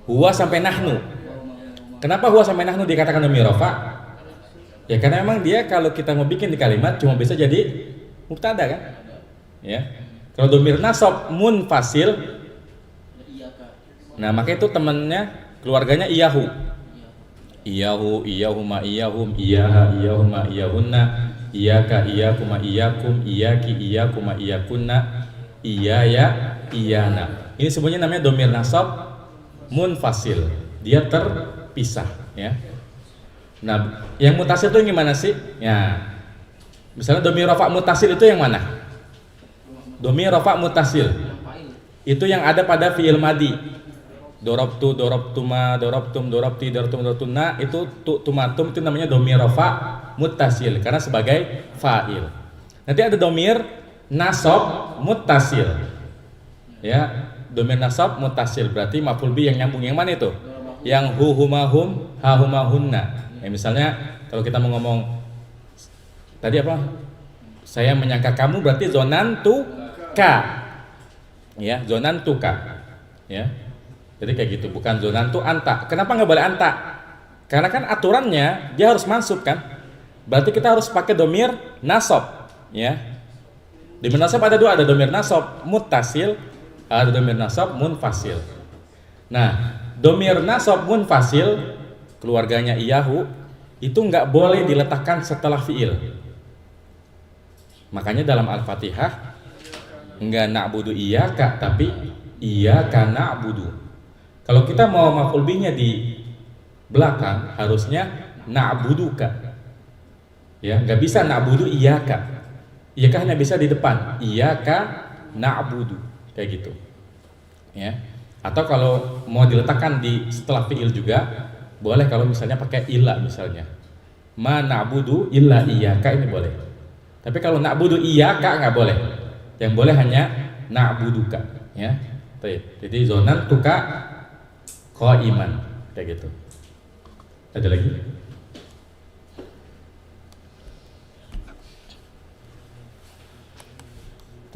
Huwa sampai nahnu. Kenapa huwa sampai nahnu dikatakan domir rofa? Ya karena memang dia kalau kita mau bikin di kalimat cuma bisa jadi mubtada, kan? Ya. Kalau domir nasab munfasil, nah maka itu temannya keluarganya iyahu. iyahu, iyahuma, iyahum, iyaha, iyahuma, iyahunna, iyaka, iyakuma, iyakum, iyaki, iyakuma, iyakunna, iyaya, iyana. Ini semuanya namanya domir nasab munfasil. Dia terpisah, ya. Nah, yang mutasil itu gimana sih? Ya, misalnya domir rafa mutasil itu yang mana? Domir rafa mutasil itu yang ada pada fiil madi. Dorobtu, dorobtuma, dorobtum, dorobti, dorobtum, dorobtuna, itu tumatum itu namanya domir rafa mutasil karena sebagai fa'il. Nanti ada domir nasab mutasil. Ya, domir nasab mutasil berarti maf'ul bi yang nyambung. Yang mana itu? Yang hu huma hum, ha huma hunna. Ya, misalnya kalau kita mau ngomong tadi apa? Saya menyangka kamu berarti zonantuka. Ya, zonantuka. Ya. Jadi kayak gitu, bukan zonantu anta. Kenapa nggak boleh anta? Karena kan aturannya dia harus masuk kan. Berarti kita harus pakai domir nasab, ya. Domir nasab ada dua, ada domir nasab muttasil, ada domir nasab munfasil. Nah, domir nasab munfasil keluarganya iyahu itu nggak boleh diletakkan setelah fiil. Makanya dalam Al-Fatihah nggak na'budu iyyaka tapi iyyaka na'budu. Kalau kita mau maf'ul bihnya di belakang harusnya na'buduka. Ya, nggak bisa na'budu iyyaka. Iyyaka hanya bisa di depan. Iyyaka na'budu kayak gitu. Ya. Atau kalau mau diletakkan di setelah fi'il juga boleh kalau misalnya pakai illa misalnya. Ma na'budu illa iyyaka ini boleh. Tapi kalau na'budu iyyaka nggak boleh. Yang boleh hanya na'buduka, ya. Jadi zonan tuka qa'iman kayak gitu. Ada lagi?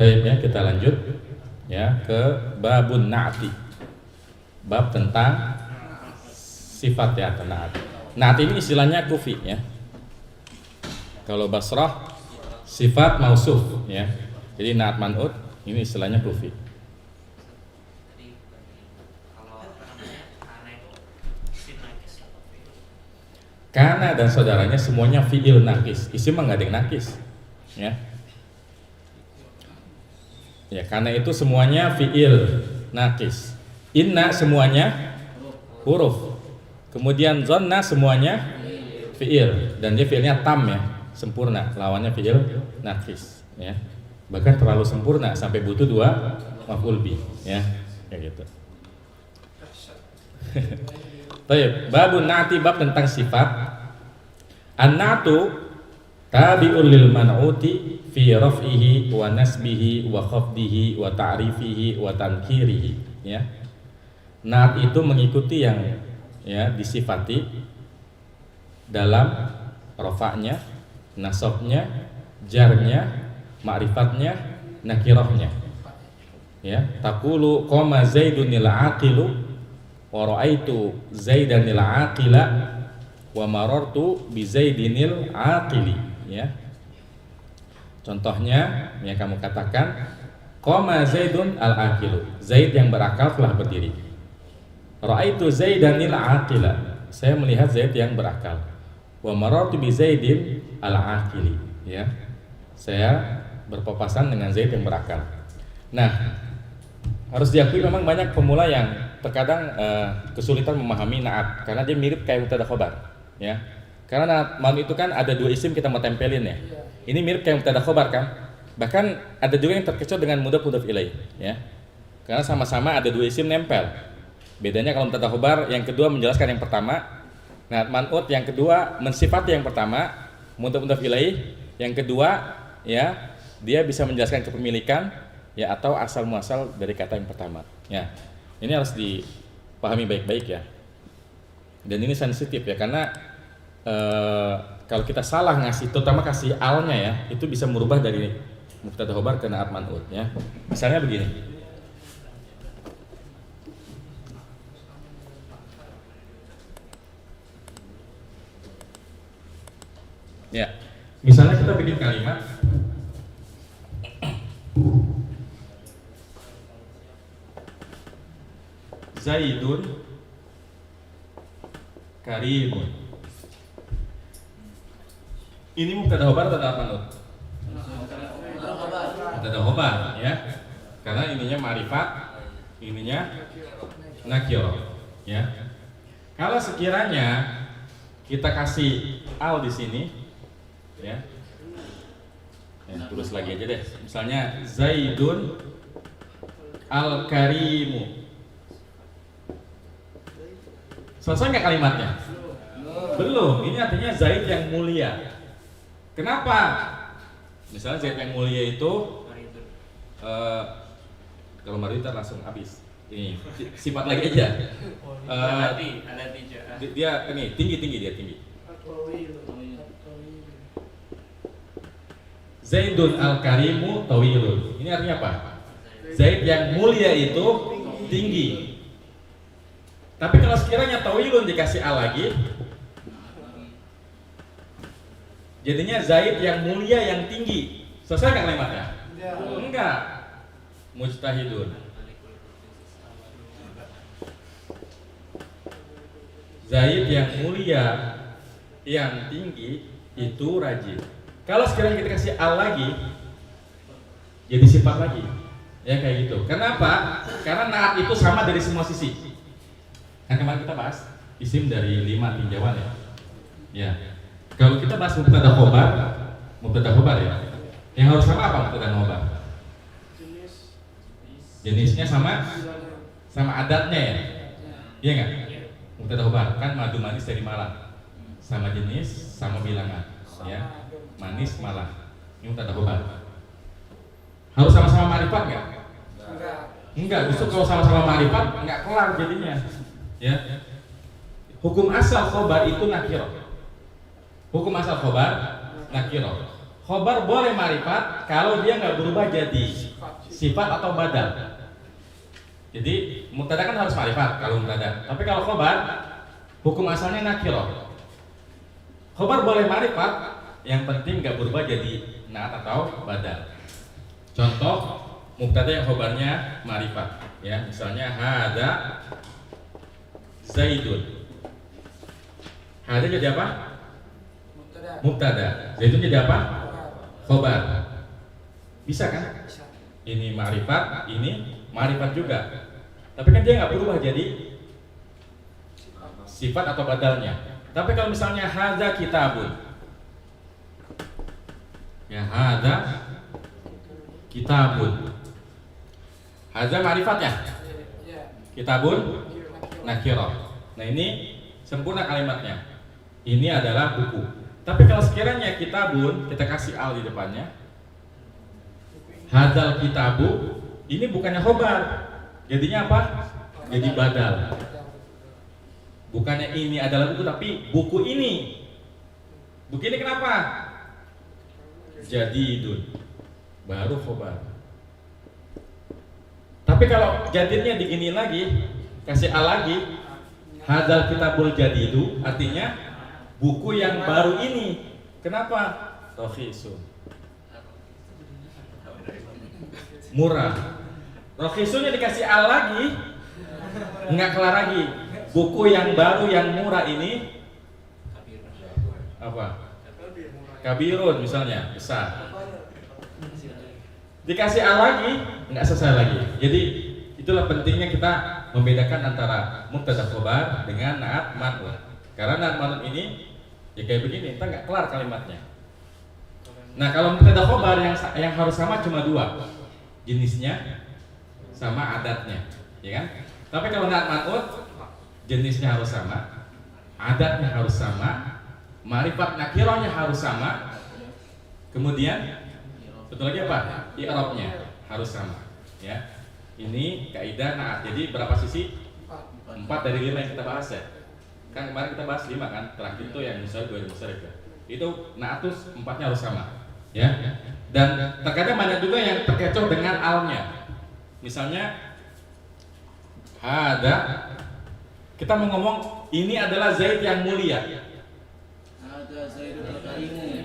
Baik ya, kita lanjut ya ke babun na'ti. Bab tentang sifat ya na'at. Na'at ini istilahnya kufi ya. Kalau Basrah sifat mausuf ya. Jadi na'at man'ut ini istilahnya kufi. Kana dan saudaranya semuanya fi'il nakis. Isim mah nggak ada yang nakis, ya. Ya, karena itu semuanya fi'il nakis. Inna semuanya huruf. Kemudian zonna semuanya fi'il dan dia fi'ilnya tam ya, sempurna. Lawannya fi'il nakis, ya. Bahkan terlalu sempurna sampai butuh dua maf'ul bi, ya. Kayak gitu. Baik, babun na'ti bab tentang sifat. An-na'tu tabi'un lil man'uti fi raf'ihi wa nasbihi wa khafdihi wa ta'rifihi wa tankirihi, ya. Na'at itu mengikuti yang ya disifati dalam rafa'nya, nasabnya, jarnya, ma'rifatnya, nakirahnya. Ya, taqulu qama zaidunil aqilu wa ra'aitu zaidanil aqila wa marartu bi zaidinil aqili, ya. Contohnya yang kamu katakan qama zaidun al aqilu, Zaid yang berakal telah berdiri. Ra'aitu zaidanil aqila, saya melihat Zaid yang berakal. Wa marartu bi zaidin al aqili, ya. Saya berpapasan dengan Zaid yang berakal. Nah, harus diakui memang banyak pemula yang terkadang kesulitan memahami na'at karena dia mirip kayak mubtada khobar, ya. Karena na'at maun itu kan ada dua isim kita mau tempelin ya. Ini mirip kayak mubtada khobar kan. Bahkan ada juga yang terkecoh dengan mudhaf ilaih, ya. Karena sama-sama ada dua isim nempel. Bedanya kalau mubtada khobar yang kedua menjelaskan yang pertama, na'at man'ut yang kedua mensifati yang pertama, mudhaf ilaih yang kedua ya dia bisa menjelaskan kepemilikan ya atau asal muasal dari kata yang pertama, ya. Ini harus dipahami baik-baik ya. Dan ini sensitif ya karena kalau kita salah ngasih, terutama kasih alnya ya, itu bisa merubah dari mubtada khobar ke na'at man'ut, ya. Misalnya begini. Ya. Misalnya kita bikin kalimat Zaidun karimun. Ini mubtada khobar atau na'at man'ut? Khabar. Mubtada khobar ya. Karena ininya ma'rifat, ininya nakirah ya. Kalau sekiranya kita kasih al di sini ya. Terus lagi aja deh. Misalnya Zaidun al-karimu. Selesai nggak kalimatnya? Belum. Ini artinya Zaid yang mulia. Kenapa? Misalnya Zaid yang mulia itu kalau Marita langsung habis. Ini sifat lagi aja. ada tiga. Dia ini tinggi dia tinggi. Zaidun al-karimu tawilun. Ini artinya apa? Zaid yang mulia itu tinggi. Tapi kalau sekiranya tawilun dikasih al lagi, jadinya Zaid yang mulia yang tinggi. Selesai nggak kalimatnya? Enggak. Mujtahidun. Zaid yang mulia yang tinggi itu rajin. Kalau sekiranya kita kasih al lagi, jadi sifat lagi. Ya kayak gitu. Kenapa? Karena naat itu sama dari semua sisi. Kan kemarin kita bahas isim dari 5 tinjauan ya. Ya. Kalau kita bahas mubtada khobar ya. Yang harus sama apa mubtada khobar? Jenisnya sama adatnya ya. Iya enggak? Mubtada khobar kan madu manis dari Malang. Sama jenis, sama bilangan, ya. Manis malah. Ini mubtada khobar. Harus sama-sama ma'rifat enggak? Enggak, justru kalau sama-sama ma'rifat enggak kelar jadinya. Ya. Hukum asal khobar itu nakirah. Hukum asal khobar nakirah. Khobar boleh ma'rifat kalau dia nggak berubah jadi sifat atau badal. Jadi mubtada kan harus ma'rifat kalau mubtada. Tapi kalau khobar hukum asalnya nakirah. Khobar boleh ma'rifat, yang penting nggak berubah jadi naat atau badal. Contoh mubtada yang khobarnya ma'rifat, ya misalnya hada Zaidun. Hada jadi apa? Mubtada. Zaidun jadi apa? Khobar. Bisa kan? Ini ma'rifat, ini ma'rifat juga. Tapi kan dia nggak berubah jadi sifat atau badalnya. Tapi kalau misalnya hada kitabun, ya hada kitabun. Hada ma'rifatnya. Kitabun nakirah. Nah ini sempurna kalimatnya. Ini adalah buku. Tapi kalau sekiranya kitabun kita kasih al di depannya, hadal kitabu, ini bukannya khobar. Jadinya apa? Jadi badal. Bukannya ini adalah buku, tapi buku ini. Buku ini kenapa? Jadidun. Baru khobar. Tapi kalau jadidnya digini lagi, kasih al lagi, hadal kitabul jadidu, artinya buku yang baru ini. Kenapa? Rokhisun, murah. Rokhisunnya dikasih al lagi, nggak kelar lagi. Buku yang baru yang murah ini apa? Kabirun misalnya, besar. Dikasih al lagi, nggak selesai lagi. Jadi itulah pentingnya kita membedakan antara mubtada khobar dengan naat man'ut. Karena naat man'ut ini ya kayak begini, kita nggak kelar kalimatnya. Nah kalau mubtada khobar yang harus sama cuma dua, jenisnya sama adatnya, ya kan? Tapi kalau naat man'ut jenisnya harus sama, adatnya harus sama, ma'rifat nakirahnya harus sama, kemudian betul lagi apa? I'rabnya harus sama, ya. Ini kaidah naat. Jadi berapa sisi? 4 dari 5 yang kita bahas ya. Kan kemarin kita bahas 5 kan. Terakhir itu yang musyarif 2 musyarif ya. Itu naat tuh 4-nya harus sama, ya. Dan terkadang banyak juga yang terkecoh dengan alnya. Misalnya hada, kita mau ngomong ini adalah Zaid yang mulia. Hada Zaidun al-karimun.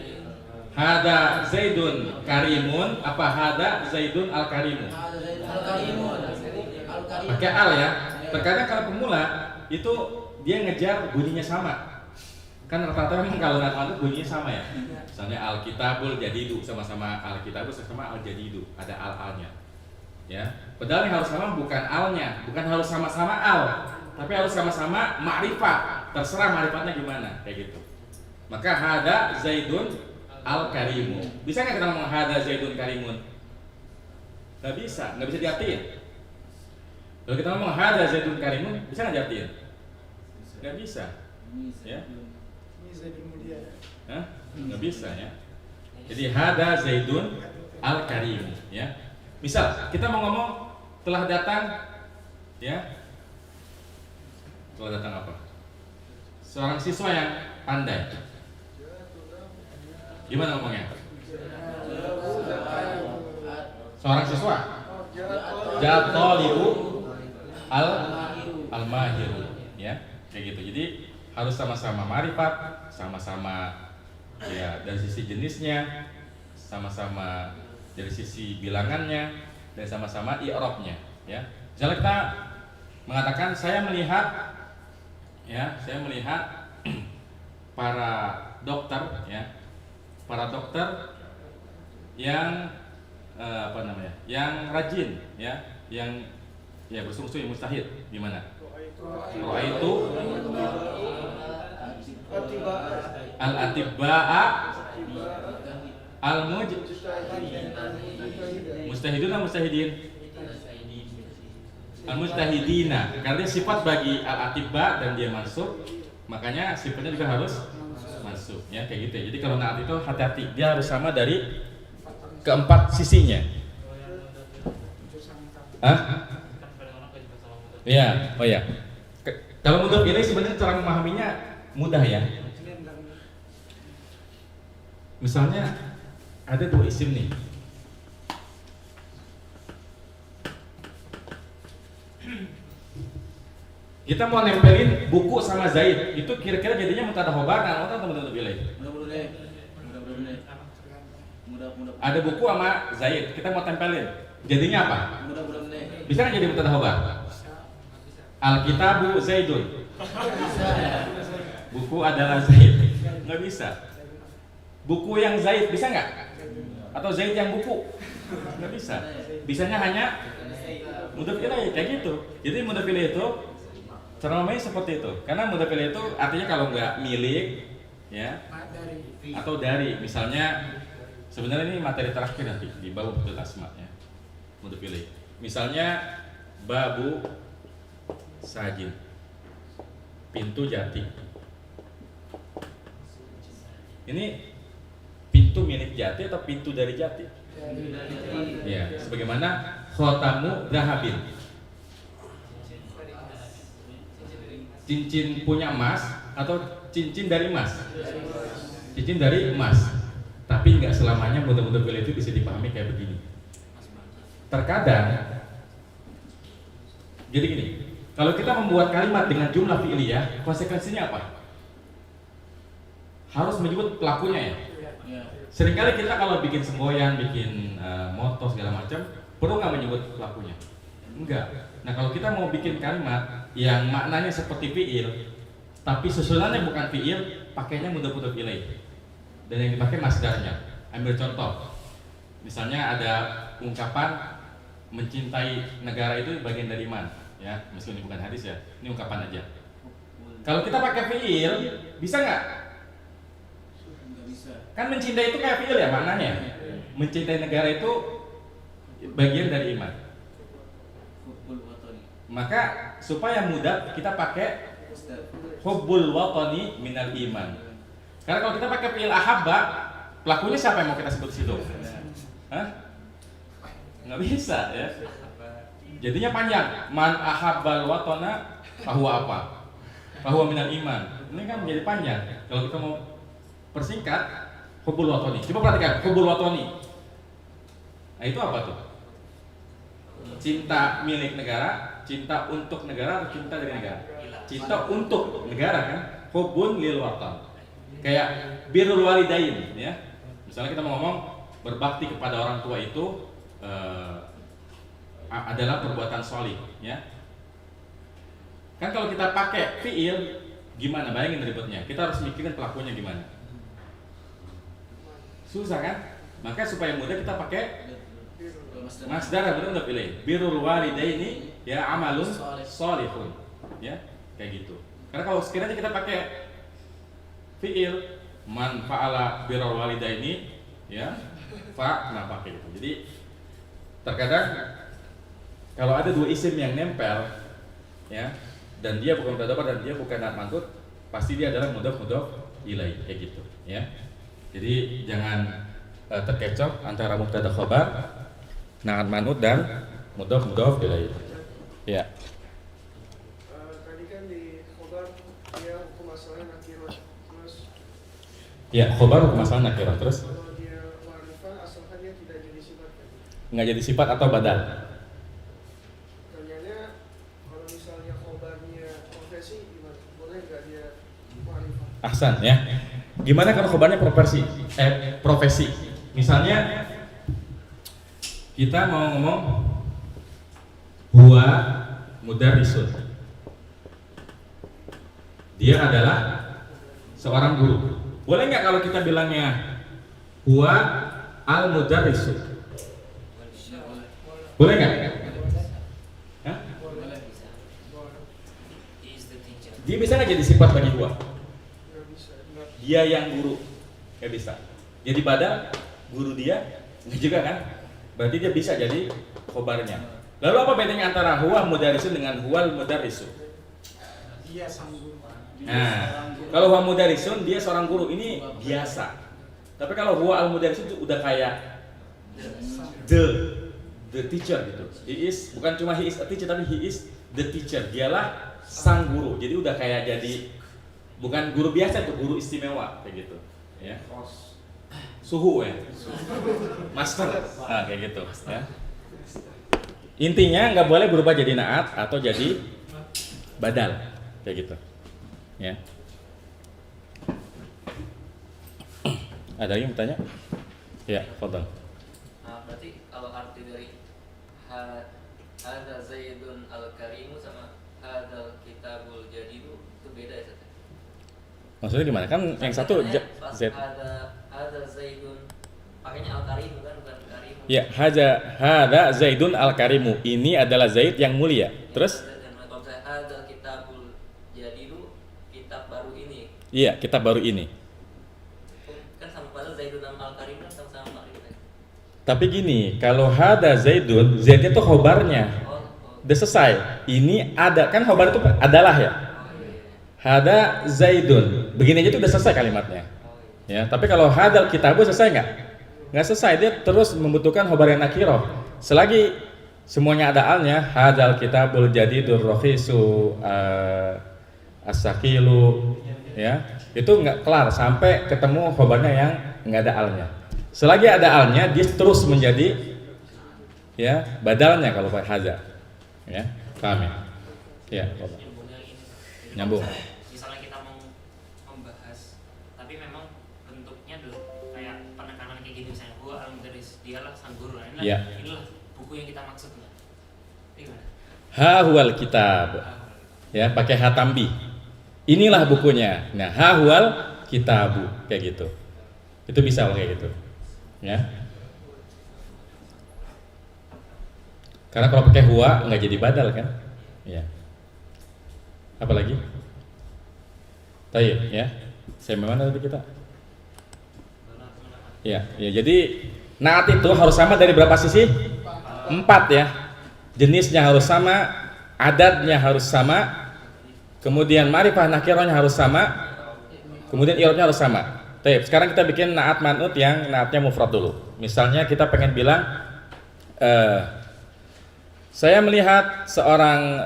Hada Zaidun karimun, apa hada Zaidun al-karimu? Hada Zaidun al-karimun. Pakai al ya. Terkadang kalau pemula itu dia ngejar bunyinya sama. Kan rata-rata memang kalau nakal itu bunyinya sama ya. Misalnya al-kitabul jadidu, sama-sama al-kitabul sama al-jadidu, ada al-alnya. Ya. Padahal yang harus sama bukan alnya, bukan harus sama-sama al, tapi harus sama-sama ma'rifat. Terserah ma'rifatnya gimana, kayak gitu. Maka hada Zaidun al-karimu. Bisa nggak kita ngomong hada Zaidun karimun? Nggak bisa diartiin. Kalau kita ngomong hada Zaidun karimun, bisa nggak diartiin? Nggak bisa. Ya. Hah? Nggak bisa ya. Jadi hada Zaidun al-karimu ya. Misal kita mau ngomong telah datang ya. Telah datang apa? Seorang siswa yang pandai. Gimana ngomongnya? Seorang siswa jatolibu al-mahiru ya. Kayak gitu. Jadi harus sama-sama ma'rifat, sama-sama ya dari sisi jenisnya, sama-sama dari sisi bilangannya, dan sama-sama i'rabnya ya. Misalnya kita mengatakan saya melihat para dokter ya, para dokter yang yang rajin ya, yang bersungguh-sungguh mustahid. Gimana? Itu al-atibba'a mustahidun atau mustahidin? Al-mustahidina. Karena sifat bagi al-atibba dan dia masuk, makanya sifatnya juga harus masuk ya, kayak gitu ya. Jadi kalau naat itu hati-hati, dia harus sama dari keempat sisinya. Iya, oh ya. Kalau mudhof ilaih sebenarnya cara memahaminya mudah ya. Misalnya ada dua isim nih. Kita mau nempelin buku sama Zaid, itu kira-kira jadinya mubtada khobar atau mudhof ilaih? Ada buku sama Zaid, kita mau tempelin. Jadinya apa? Bisa nggak jadi mubtada khobar? Al-kitabu Zaidun. Buku adalah Zaid. Nggak bisa. Buku yang Zaid bisa nggak? Atau Zaid yang buku? Nggak bisa. Bisanya hanya mudhof ilaih kayak gitu. Jadi mudhof ilaih itu cara namanya seperti itu. Karena mudhof ilaih itu artinya kalau nggak milik ya atau dari. Misalnya sebenarnya ini materi terakhir nanti di bab Fiqhul Asma ya. Mudhof ilaih. Misalnya babu sajin, pintu jati. Ini pintu milik jati atau pintu dari jati? Ya, sebagaimana khotamu dahabin, cincin punya emas atau cincin dari emas? Cincin dari emas. Tapi nggak selamanya mudhof ilaih itu bisa dipahami kayak begini. Terkadang jadi gini, kalau kita membuat kalimat dengan jumlah fi'liyah, konsekuensinya apa? Harus menyebut pelakunya ya. Seringkali kita kalau bikin semboyan, bikin moto segala macam, perlu nggak menyebut pelakunya? Enggak. Nah kalau kita mau bikin kalimat yang maknanya seperti fi'il, tapi susunannya bukan fi'il, pakainya mudhof ilaih. Dan yang dipakai masdarnya. Ambil contoh. Misalnya ada ungkapan mencintai negara itu bagian dari iman. Ya, meskipun ini bukan hadis ya, ini ungkapan aja. Kalau kita pakai fi'il, bisa nggak? Nggak bisa. Kan mencintai itu kayak fi'il ya maknanya. Mencintai negara itu bagian dari iman. Maka supaya mudah kita pakai hubbul watani minal iman. Karena kalau kita pakai fi'il ahabba, pelakunya siapa yang mau kita sebut situ? Hah? Nggak bisa ya. Jadinya panjang. Man ahabbal watana fahuwa apa? Fahuwa minal iman. Ini kan menjadi panjang. Kalau kita mau persingkat, hubbul watani. Coba perhatikan hubbul watani. Nah itu apa tuh? Cinta milik negara, cinta untuk negara atau cinta dari negara? Cinta untuk negara kan? Hubbun lil watan. Kayak birrul walidain ya. Misalnya kita mau ngomong berbakti kepada orang tua itu adalah perbuatan sholih ya. Kan kalau kita pakai fi'il Gimana? Bayangin ribetnya. Kita harus mikirin pelakunya gimana. Susah kan? Maka supaya mudah kita pakai masdar benar pilih. Birrul walidaini ya amalun sholihun. Ya, kayak gitu. Karena kalau sekiranya kita pakai fiil man fa'ala birrul walidaini ya kenapa kayak gitu. Jadi terkadang kalau ada dua isim yang nempel ya dan dia bukan mubtada dan dia bukan naat man'ut, pasti dia adalah mudhof ilaih kayak gitu ya. Jadi jangan terkecoh antara mubtada khabar, naat man'ut dan mudhof ilaih. Ya. Tadi kan di khabar dia hukum asalnya nakirah. Terus Ya, khabar hukum asalnya nakirah terus kalau dia ma'rifah asalkan dia tidak jadi sifat kan? nggak jadi sifat atau badal. Pertanyaannya kalau misalnya khabarnya profesi gimana? Boleh nggak dia ma'rifah? Ahsan ya. Gimana kalau khabarnya profesi? Misalnya kita mau ngomong huwa mudarrisun. Dia adalah seorang guru. Boleh nggak kalau kita bilangnya huwa al mudarrisun? Boleh nggak? Hah? Bisa. He is the teacher. Dia bisa nggak jadi sifat bagi huwa? Nggak bisa. Nggak. Dia yang guru, nggak bisa. Jadi badal guru dia nggak juga kan? Berarti dia bisa jadi khobarnya. Lalu apa bedanya antara huwa mudarrisun dengan huwal mudarrisun? Dia sang guru. Nah, kalau huwa mudarrisun dia seorang guru ini biasa. Tapi kalau huwa al mudarrisun itu udah kayak the teacher gitu. He is bukan cuma he is a teacher tapi he is the teacher. Dialah sang guru. Jadi udah kayak jadi bukan guru biasa, itu guru istimewa kayak gitu. Ya. Suhu ya. Master. Nah, kayak gitu ya. Intinya nggak boleh berubah jadi naat atau jadi badal kayak gitu. Ya. Ada lagi yang bertanya? Ya, fadhal. Nah, berarti kalau arti dari hadza Zaidun al-Karimu sama hadzal kitabul jadidu itu beda ya, Ustaz? Maksudnya gimana? Kan yang satu pas Z. hadza Zaidun pakainya al-Karimu kan bukan Karimu. Ya, hadza Zaidun al-Karimu. Ini adalah Zaid yang mulia. Terus? Kalau saya hadzal kitabul jadidu kitab baru ini. Iya, kitab baru ini. Kan sama padahal Zaidun al-Karim kan sama-sama makrifat. Tapi gini, kalau hadza Zaidun, Zaidnya tuh khobarnya. Udah selesai. Ini ada, kan khobar itu adalah ya. Hadza Zaidun. Begini aja tuh udah selesai kalimatnya. Ya, tapi kalau hadzal kitabu selesai nggak? Nggak selesai, dia terus membutuhkan khobar yang nakirah. Selagi semuanya ada alnya, hadzal kitabul jadidur rakhisu as-saqilu ya. Itu nggak kelar sampai ketemu khobarnya yang nggak ada alnya. Selagi ada alnya, dia terus menjadi ya badalnya kalau pakai hadza. Ya, paham ya? Ya, Nyambungnya ini. Jadi Nyambung. Misalnya kita mau membahas, tapi memang bentuknya dulu kayak penekanan kayak gini misalnya gua al-mudarris, dialah sang guru. Nah, Iya. inilah buku yang kita maksud. Gimana? Ha huwal kitab. Ya, pakai ha tambi. Inilah bukunya. Nah, ha huwal kitabu kayak gitu. Itu bisa kayak gitu. Ya. Karena kalau pakai huwa nggak jadi badal kan? Ya. Apalagi? Tayyib ya. Saya mana tadi kita? Ya, ya. Jadi naat itu harus sama dari berapa sisi? 4 ya. Jenisnya harus sama, adatnya harus sama, kemudian ma'rifah nakirahnya harus sama, kemudian i'rabnya harus sama. Tayyib. Sekarang kita bikin naat man'ut yang naatnya mufrad dulu. Misalnya kita pengen bilang saya melihat seorang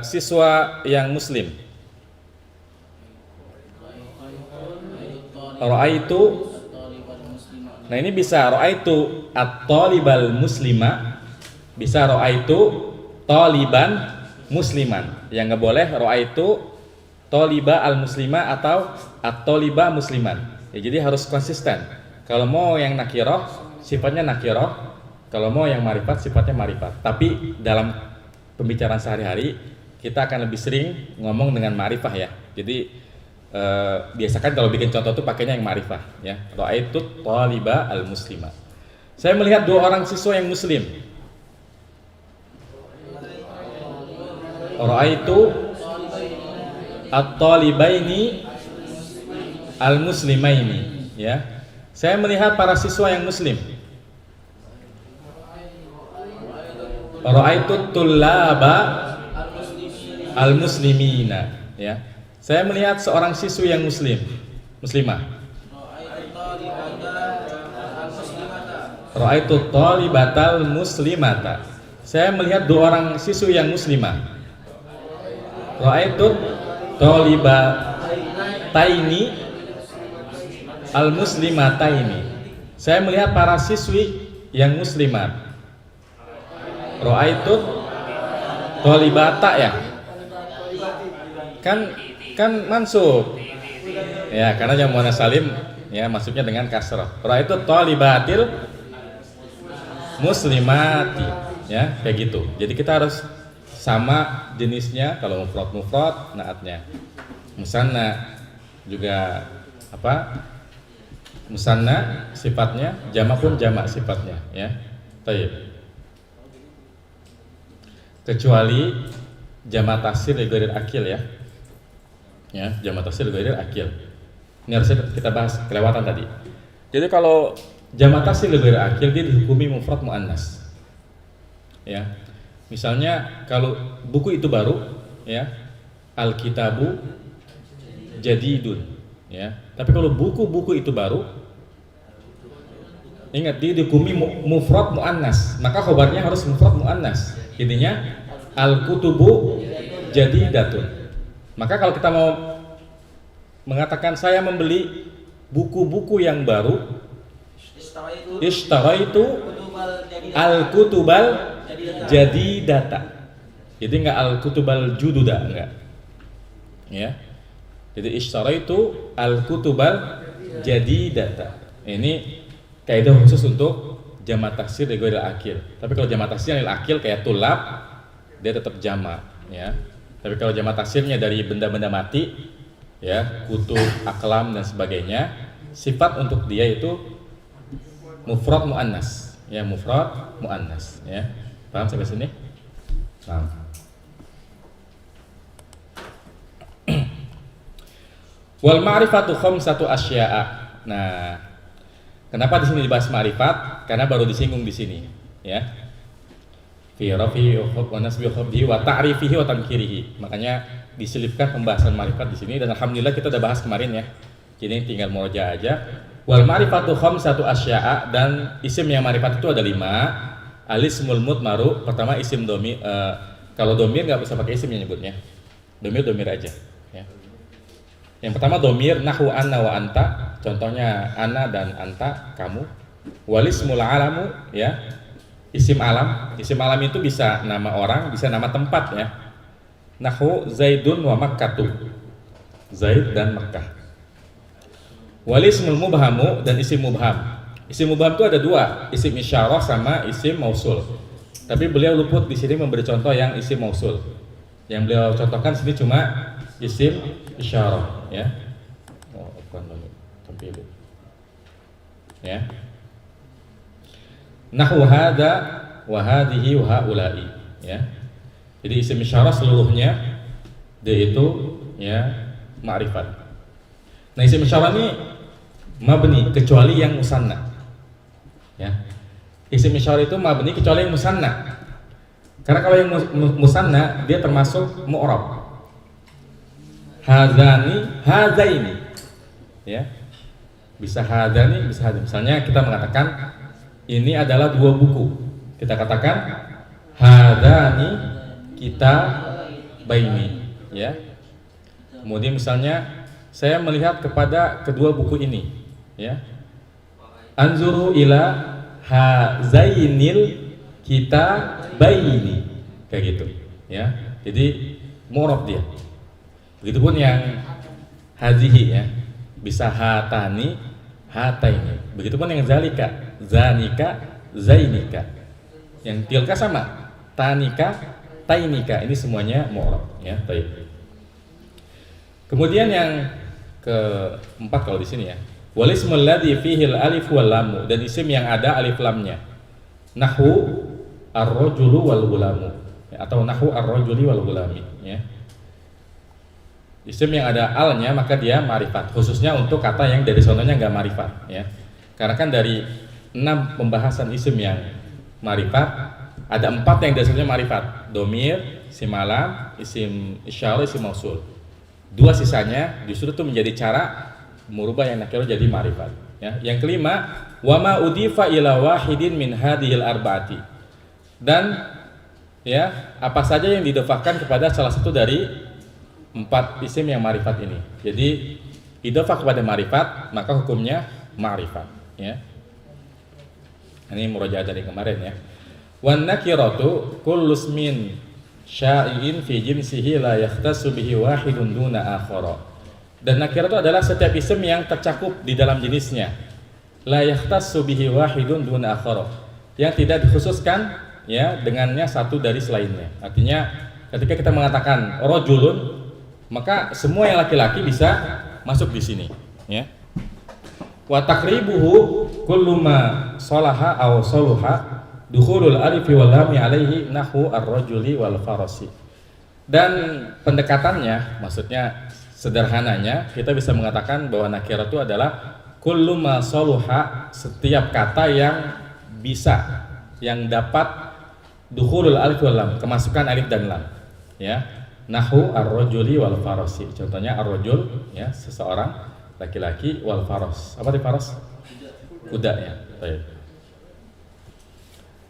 siswa yang muslim. Ra'aitu. Nah, ini bisa ra'aitu at-talibal muslima, bisa ra'aitu taliban musliman. Yang enggak boleh ra'aitu taliba al-muslima atau at-taliba musliman. Ya, jadi harus konsisten. Kalau mau yang nakirah sifatnya nakirah, kalau mau yang marifat sifatnya marifat. Tapi dalam pembicaraan sehari-hari kita akan lebih sering ngomong dengan marifah ya. Jadi biasakan kalau bikin contoh tuh pakainya yang ma'rifah ya. Ra'aitu thaliba al-muslima. Saya melihat 2 orang siswa yang muslim. Ra'aitu at-thalibaini al-muslimaini ya. Saya melihat para siswa yang muslim. Ra'aitu tullaba al-muslimina ya. Saya melihat seorang siswi yang muslimah. Ra'aitu thalibatal muslimata. Saya melihat 2 orang siswi yang muslimah. Ra'aitu thalibataini al-muslimataini. Saya melihat para siswi yang muslimat. Ra'aitu thalibata ya. Kan mansub. Ya, karena yang muannas salim ya masuknya dengan kasrah. Ra'aitu thalibatil muslimati ya, kayak gitu. Jadi kita harus sama jenisnya, kalau mufrad naatnya. Musanna juga apa? Musanna sifatnya, jamak pun jamak sifatnya ya. Baik. Kecuali jamak taksir li ghairil akil ya. Ya, jamak taksir li ghairil akil. Ini harus kita bahas kelewatan tadi. Jadi kalau jamak taksir li ghairil akil dia dihukumi mufrad muannas. Ya. Misalnya kalau buku itu baru ya, al-kitabu jadidun ya. Tapi kalau buku-buku itu baru, ingat dia dihukumi mufrad muannas, maka khabarnya harus mufrad muannas. Intinya al-kutubu jadidatun. Maka kalau kita mau mengatakan saya membeli buku-buku yang baru, ishtaraitu al-kutubal jadidata. Jadi enggak al-kutubal jududa, enggak. Ya. Jadi ishtaraitu al-kutubal jadidata. Ini kaidah khusus untuk jamak taksir li ghairil akil. Tapi kalau jamak taksir lil akil kayak tulab, dia tetap jamak ya. Tapi kalau jamak taksirnya dari benda-benda mati ya, kutub, aklam dan sebagainya, sifat untuk dia itu mufrad muannas ya, mufrad muannas ya. Paham sampai sini? Nah. Wal ma'rifatu khamsatu asya'a. Nah, kenapa di sini dibahas ma'rifat? Karena baru disinggung di sini ya. Fi rafi wa nasbi wa ta'rifihi wa tankirihi. Makanya diselipkan pembahasan ma'rifat di sini dan alhamdulillah kita udah bahas kemarin ya. Jadi tinggal murojaah aja. Wal ma'rifatu khamsatu asya'a, dan isim yang ma'rifat itu ada 5. Alismul mudmaru, pertama isim domir. Kalau domir nggak bisa pakai isim yang nyebutnya. Domir aja ya. Yang pertama domir nahwu anna wa anta. Contohnya ana dan anta, kamu. Walismul alamu ya. Isim alam itu bisa nama orang, bisa nama tempat ya. Nahwu Zaidun wa Makkatu. Zaid dan Makkah. Walismul mubhamu, dan isim mubham. Isim mubham itu ada 2, isim isyarah sama isim mausul. Tapi beliau luput di sini memberi contoh yang isim mausul. Yang beliau contohkan sini cuma isim isyarah ya. Oh, bukan lagi. Tampil. Ya. Nahwu hadza wa hadhihi wa haula'i ya. Jadi isim isyarah seluruhnya dia itu ya ma'rifat. Nah, isim isyarah ini mabni kecuali yang musanna. Ya. Isim isyarah itu mabni kecuali yang musanna. Karena kalau yang musanna dia termasuk mu'rab. Hadzani, hadzaini. Ya. Bisa hadzani, bisa hadzani. Misalnya kita mengatakan ini adalah 2 buku. Kita katakan hadzani kitabaini, ya. Kemudian misalnya saya melihat kepada kedua buku ini, ya. Anzuru ila hazainil kitabaini, kayak gitu, ya. Jadi mu'rab dia. Begitupun yang hazihi ya, bisa hatani, hataini. Begitupun yang zalika, zanika, zainika. Yang tilka sama, tanika, tainika. Ini semuanya mu'rab ya, baik. Kemudian yang keempat kalau di sini ya. Wal ismul ladzi fihi alif wal lam, dan isim yang ada alif lamnya. Nahwu ar-rajulu wal gulamu, ya, atau nahwu ar-rajuli wal gulami, ya. Isim yang ada alnya maka dia ma'rifat, khususnya untuk kata yang dari sononya enggak ma'rifat, ya. Karena kan dari 6 pembahasan isim yang ma'rifat, ada 4 yang dari sononya ma'rifat. Domir, isim alam, isim isyarah, isim mausul. 2 sisanya justru itu menjadi cara merubah yang nakirah jadi ma'rifat, ya. Yang kelima, wa ma udifa ila wahidin min hadhil arba'ati, dan ya apa saja yang didofahkan kepada salah satu dari 4 isim yang ma'rifat ini. Jadi idofah kepada ma'rifat maka hukumnya ma'rifat, ya. Ini murojaah dari kemarin, ya. Wan nakiratu kullu ismin syai'in fi jinsihi la yahtassu bihi wahidun duna akhara. Dan nakirah itu adalah setiap isim yang tercakup di dalam jenisnya. La yahtassu bihi wahidun duna akhara, yang tidak dikhususkan ya dengannya satu dari selainnya. Artinya ketika kita mengatakan rajulun, maka semua yang laki-laki bisa masuk di sini, ya. Wa taqribuhu kullu ma salaha aw saluha dukhulul alif wal lam alaihi nahwu ar-rajuli wal farasi. Dan pendekatannya, maksudnya sederhananya kita bisa mengatakan bahwa nakirah itu adalah kullu ma saluha, setiap kata yang bisa, yang dapat dukhulul alif wal lam, kemasukan alif dan lam, ya. Nahwu ar-rajuli wal farasi. Contohnya ar-rajul, ya, seseorang laki-laki, wal faras. Apa itu faras? Kuda, ya. Baik.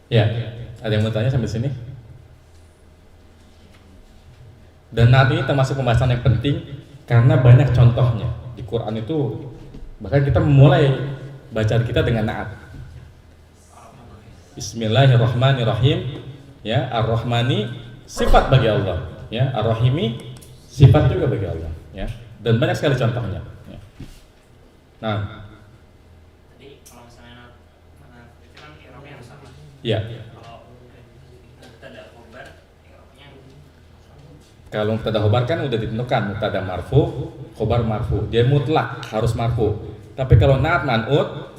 Ya, ada yang mau tanya sampai sini? Dan naat ini termasuk pembahasan yang penting karena banyak contohnya di Quran itu. Bahkan kita memulai bacaan kita dengan naat. Bismillahirrahmanirrahim, ya. Ar-Rahmani sifat bagi Allah, ya. Ar-Rahimi sifat juga bagi Allah, ya. Dan banyak sekali contohnya, ya. Nah, Jadi kalau misalnya itu kan i'rabnya harus sama. ya. Kalau mubtada khobar kan udah ditentukan, mubtada marfu, khobar marfu. Dia mutlak harus marfu. Tapi kalau naat man'ut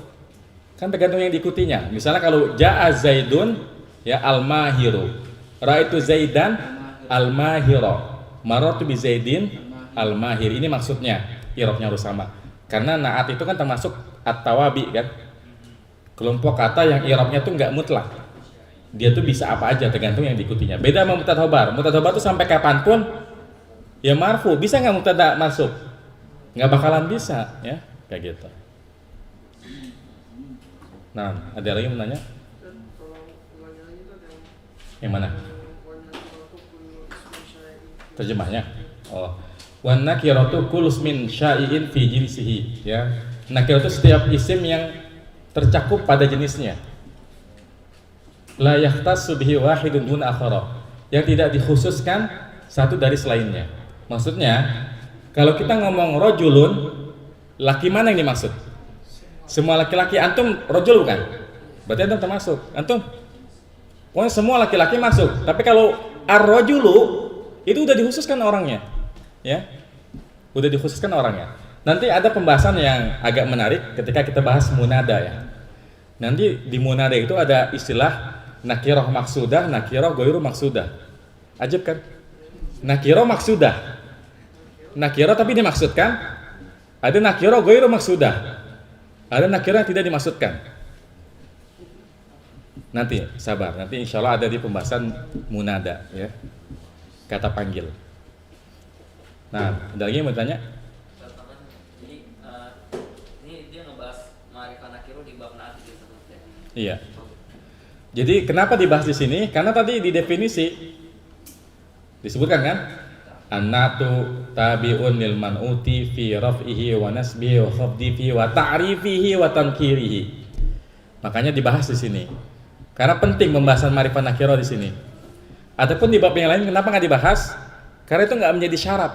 kan tergantung yang diikutinya. Misalnya kalau jaa Zaidun, ya, al-mahiru. Ra'aitu Zaidan al-mahira. Marartu bi Zaidin al-mahir. Ini maksudnya i'rabnya harus sama. Karena naat itu kan termasuk at-tawabi, kan. Kelompok kata yang i'rabnya tuh enggak mutlak. Dia tuh bisa apa aja tergantung yang diikutinya. Beda sama mubtada khobar. Mubtada khobar tuh sampai kapanpun ya marfu. Bisa nggak mubtada masuk? Nggak bakalan bisa, ya, kayak gitu. Nah, ada lagi yang menanya? Dan kalau ulangnya lagi itu ada Yang mana? wan nakiratu kullu ismin syai'in. Terjemahnya. Oh. Wan nakiratu kullu ismin syai'in fi jinsihi, ya. Nakirah itu setiap isim yang tercakup pada jenisnya. La yahtassu bihi wahidun dun akhara, yang tidak dikhususkan satu dari selainnya. Maksudnya kalau kita ngomong rajulun, laki mana yang dimaksud? Semua laki-laki. Antum rajul bukan? Berarti antum termasuk. Antum? Pokoknya semua laki-laki masuk. Tapi kalau ar-rajulu itu udah dikhususkan orangnya, ya. Udah dikhususkan orangnya. Nanti ada pembahasan yang agak menarik ketika kita bahas munada, ya. Nanti di munada itu ada istilah nakirah maksudah, nakirah ghairu maksudah. Ajib kan? Nakirah maksudah, nakirah tapi dimaksudkan. Ada nakirah ghairu maksudah, ada nakirah yang tidak dimaksudkan. Nanti sabar, nanti insya Allah ada di pembahasan munada, ya, kata panggil. Nah, ada lagi yang mau tanya? Jadi ini dia ngebahas ma'rifah nakirah di bab naat gitu sebetulnya. Iya. Jadi kenapa dibahas di sini? Karena tadi di definisi disebutkan kan, an-natu tabi'un lil man'uti fi raf'ihi wa nasbihi wa khafdihi wa ta'rifihi wa tankirihi. Makanya dibahas di sini. Karena penting pembahasan ma'rifah nakirah di sini. Adapun di bab yang lain kenapa nggak dibahas? Karena itu nggak menjadi syarat.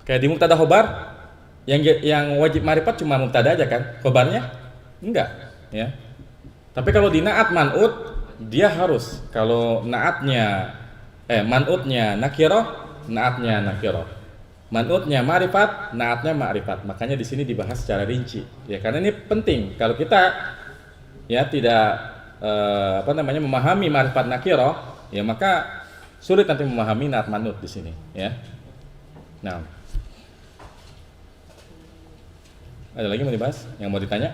Kayak di mubtada khobar yang wajib ma'rifat cuma mubtada aja kan, khobarnya enggak, ya. Tapi kalau di naat man'ut dia harus, kalau naatnya man'utnya nakirah, naatnya nakirah. man'utnya ma'rifat, na'atnya ma'rifat. Makanya di sini dibahas secara rinci. Ya, karena ini penting. Kalau kita ya tidak memahami ma'rifat nakirah, ya maka sulit nanti memahami na'at man'ut di sini, ya. Nah. Ada lagi mau dibahas? Yang mau ditanya?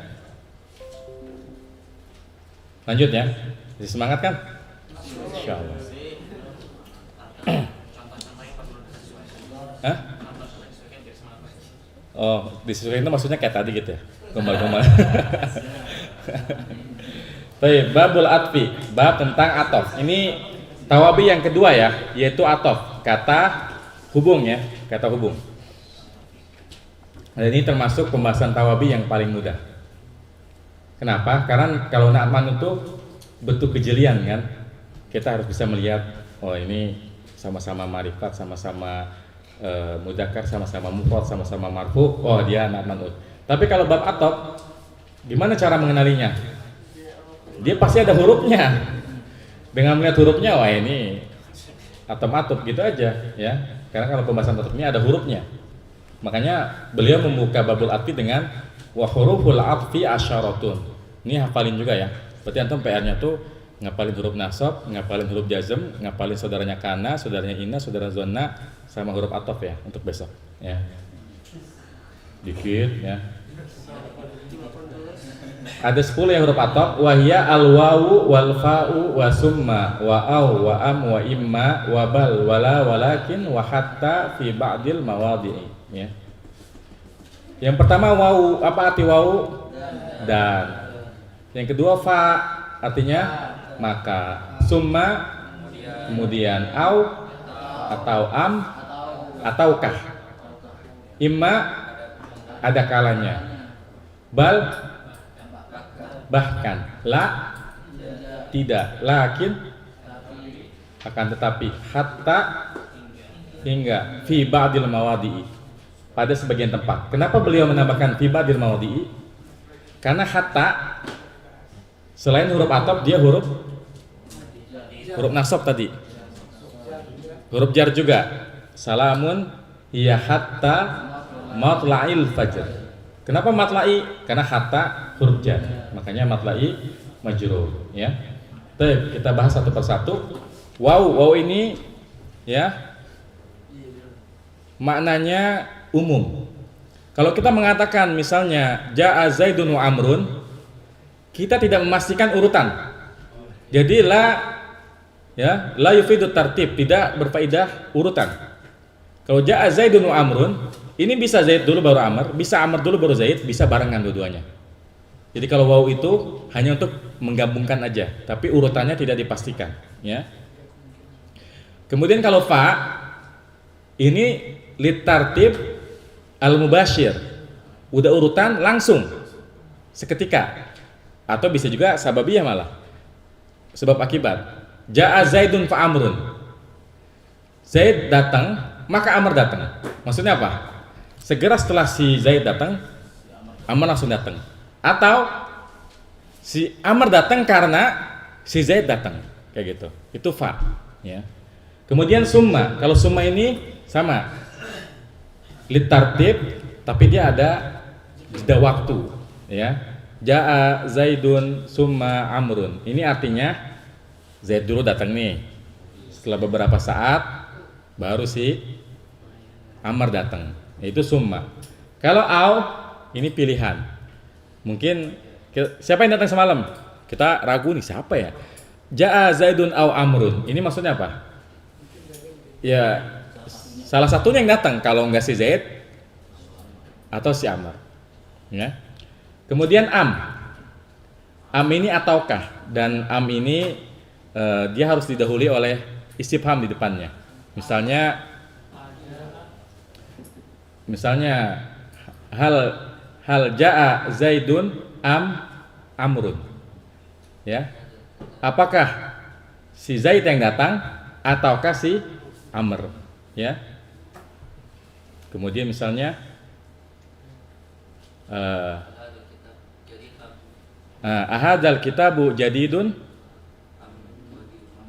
Lanjut ya. Masih semangat kan? Insyaallah. Hah? Oh, disesuaikan itu maksudnya kayak tadi gitu ya? Gombal-gombal. Baik, babul atfi, bab tentang atof. Ini tawabi yang kedua ya, yaitu atof, kata hubung ya, kata hubung. Dan ini termasuk pembahasan tawabi yang paling mudah. Kenapa? Karena kalau na'at man'ut itu bentuk kejelian kan, kita harus bisa melihat, oh ini sama-sama ma'rifat, sama-sama mudzakkar, sama-sama mufrad, sama-sama marfu, oh dia na'at man'ut. Tapi kalau bab atof, gimana cara mengenalinya? Dia pasti ada hurufnya. Dengan melihat hurufnya, wah ini atof gitu aja ya. Karena kalau pembahasan atof ini ada hurufnya. Makanya beliau membuka babul atfi dengan wa huruful atfi asyaratun. Ini hafalin juga ya. Berarti antum PR-nya tuh ngapalin huruf nasab, ngapalin huruf jazm, ngapalin saudaranya kana, saudaranya inna, saudara zonna, sama huruf atof ya untuk besok ya. Dikit ya. Ada 10 ya huruf atof, wahya al-wawu wal fa'u wa summa wa au wa am wa imma wa bal wala walakin wa hatta fi ba'dil mawadhi'i ya. Yang pertama wawu, apa arti wawu? Dan. Yang kedua fa, artinya maka. Summa, kemudian au atau am ataukah. Imma, ada kalanya. Bal, bahkan. La, tidak. Lakin, akan tetapi. Hatta, hingga. Fi ba'dil mawadhi'i, pada sebagian tempat. Kenapa beliau menambahkan fi ba'dil mawadhi'i? Karena hatta selain huruf atof dia huruf nasab tadi. Huruf jar juga. Salamun hiya hatta matla'il fajr. Kenapa matla'i? Karena hatta huruf jar. Makanya matla'i majrur ya. Baik, kita bahas satu persatu. Waw ini ya maknanya umum. Kalau kita mengatakan misalnya ja'a Zaidun wa Amrun, kita tidak memastikan urutan. Jadi la yufidu tartib, tidak berfaedah urutan. Kalau ja'a Zaidun wa Amrun, ini bisa Zaid dulu baru Amr, bisa Amr dulu baru Zaid, bisa barengan dua-duanya. Jadi kalau waw itu hanya untuk menggabungkan aja, tapi urutannya tidak dipastikan, ya. Kemudian kalau fa ini litartib al-mubashir, udah urutan langsung seketika, atau bisa juga sababiyah malah sebab akibat. Ja'a Zaidun fa Amrun, Zaid datang maka Amr datang. Maksudnya apa? Segera setelah si Zaid datang, Amr langsung datang, atau si Amr datang karena si Zaid datang, kayak gitu. Itu fa ya. Kemudian summa, kalau summa ini sama litartib, tapi dia ada jeda waktu ya. Ja'a Zaidun summa Amrun, ini artinya Zaid dulu datang nih, setelah beberapa saat baru si Amr datang, itu summa. Kalau au, ini pilihan. Mungkin siapa yang datang semalam? Kita ragu nih siapa ya. Ja'a Zaidun au Amrun, ini maksudnya apa? Ya salah satunya yang datang, kalau enggak si Zaid atau si Amr ya. Kemudian am ini ataukah, dan am ini dia harus didahului oleh istifham di depannya. Misalnya hal ja'a Zaidun Amrun ya. Apakah si Zaid yang datang ataukah si Amr ya. Kemudian misalnya ahadzal kitabu jadidun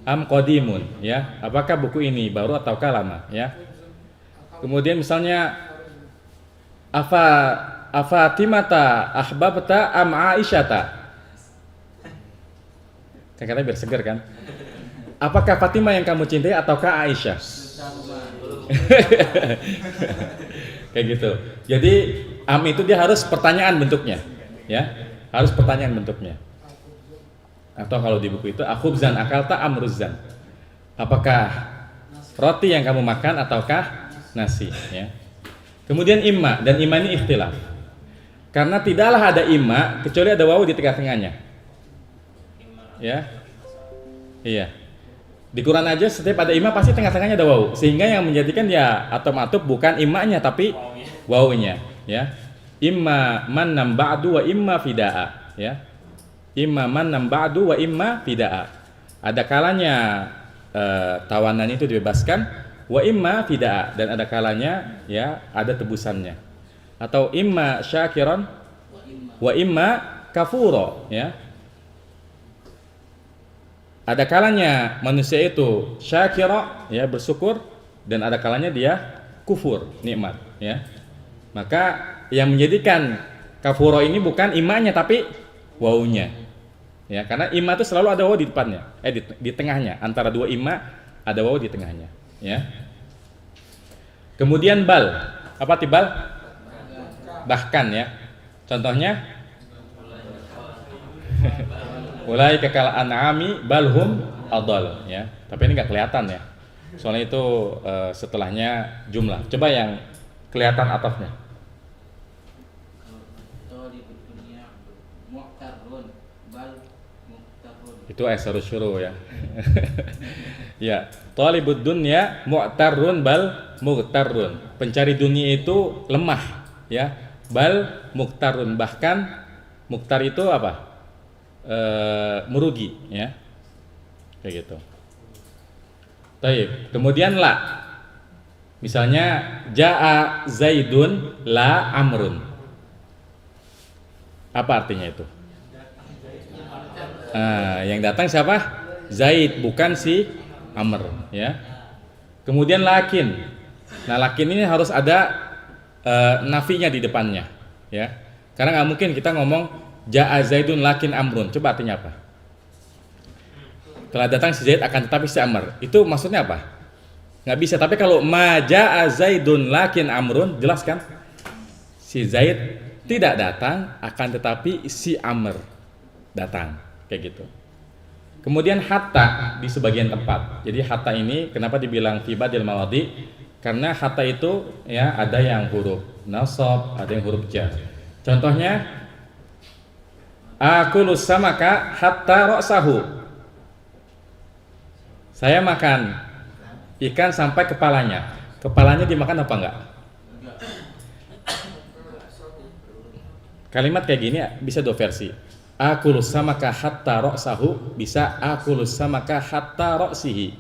am qadimun ya. Apakah buku ini baru ataukah lama ya. Kemudian misalnya Afatimata ahbabta am Aisyata. Kan katanya biar segar kan. Apakah Fatimah yang kamu cintai ataukah Aisyah? Kayak gitu. Jadi am itu dia harus pertanyaan bentuknya, ya. Harus pertanyaan bentuknya. Atau kalau di buku itu akhubzan akalta amruzan. Apakah roti yang kamu makan ataukah nasi, ya. Kemudian imma, dan imma ini ikhtilaf. Karena tidaklah ada imma kecuali ada wawu di tengah-tengahnya. Ya. Iya. Di Quran aja setiap ada imma pasti tengah-tengahnya ada wawu, sehingga yang menjadikan ya atau matuf bukan immanya tapi wawunya, ya. Imma man ba'du wa imma fidaa, ya. Imma man ba'du wa imma fidaa. Ada kalanya tawanan itu dibebaskan, wa imma fidaa, dan ada kalanya ya ada tebusannya. Atau imma syakiran wa imma kafuro, ya. Ada kalanya manusia itu syakira, ya, bersyukur, dan ada kalanya dia kufur, nikmat, ya. Maka yang menjadikan kafuro ini bukan imanya tapi wawunya, ya, karena imma itu selalu ada wawu di depannya, di tengahnya, antara dua imma ada wawu di tengahnya, ya. Kemudian bal, apa tibal? Bahkan, ya. Contohnya mulai kekal an'ami balhum adal, ya. Tapi ini nggak kelihatan, ya. Soalnya itu setelahnya jumlah. Coba yang kelihatan atafnya. Itu asarus syuru, ya. Ya, talibud dunya mu'tarrun bal mughtarrun. Pencari dunia itu lemah, ya. Bal mughtarrun, bahkan mughtar itu apa? Merugi, ya, kayak gitu. Taib. Kemudian la, misalnya jaa zaidun la amrun. Apa artinya itu? Yang datang siapa? Zaid, bukan si Amr, ya. Kemudian lakin. Nah, lakin ini harus ada nafinya di depannya, ya. Karena nggak mungkin kita ngomong Ja'a Zaidun lakin Amrun. Coba artinya apa? Telah datang si Zaid akan tetapi si Amr. Itu maksudnya apa? Nggak bisa. Tapi kalau ma Ja'a Zaidun lakin Amrun, jelas kan? Si Zaid tidak datang akan tetapi si Amr datang. Kayak gitu. Kemudian hatta di sebagian tempat. Jadi hatta ini kenapa dibilang fi badil mawadi? Karena hatta itu, ya, ada yang huruf nasab, ada yang huruf jar. Contohnya akulu samaka hatta ra'sahu. Saya makan ikan sampai kepalanya. Kepalanya dimakan apa enggak? Kalimat kayak gini bisa dua versi. Akulu samaka hatta ra'sahu, bisa akulu samaka hatta ra'sihi.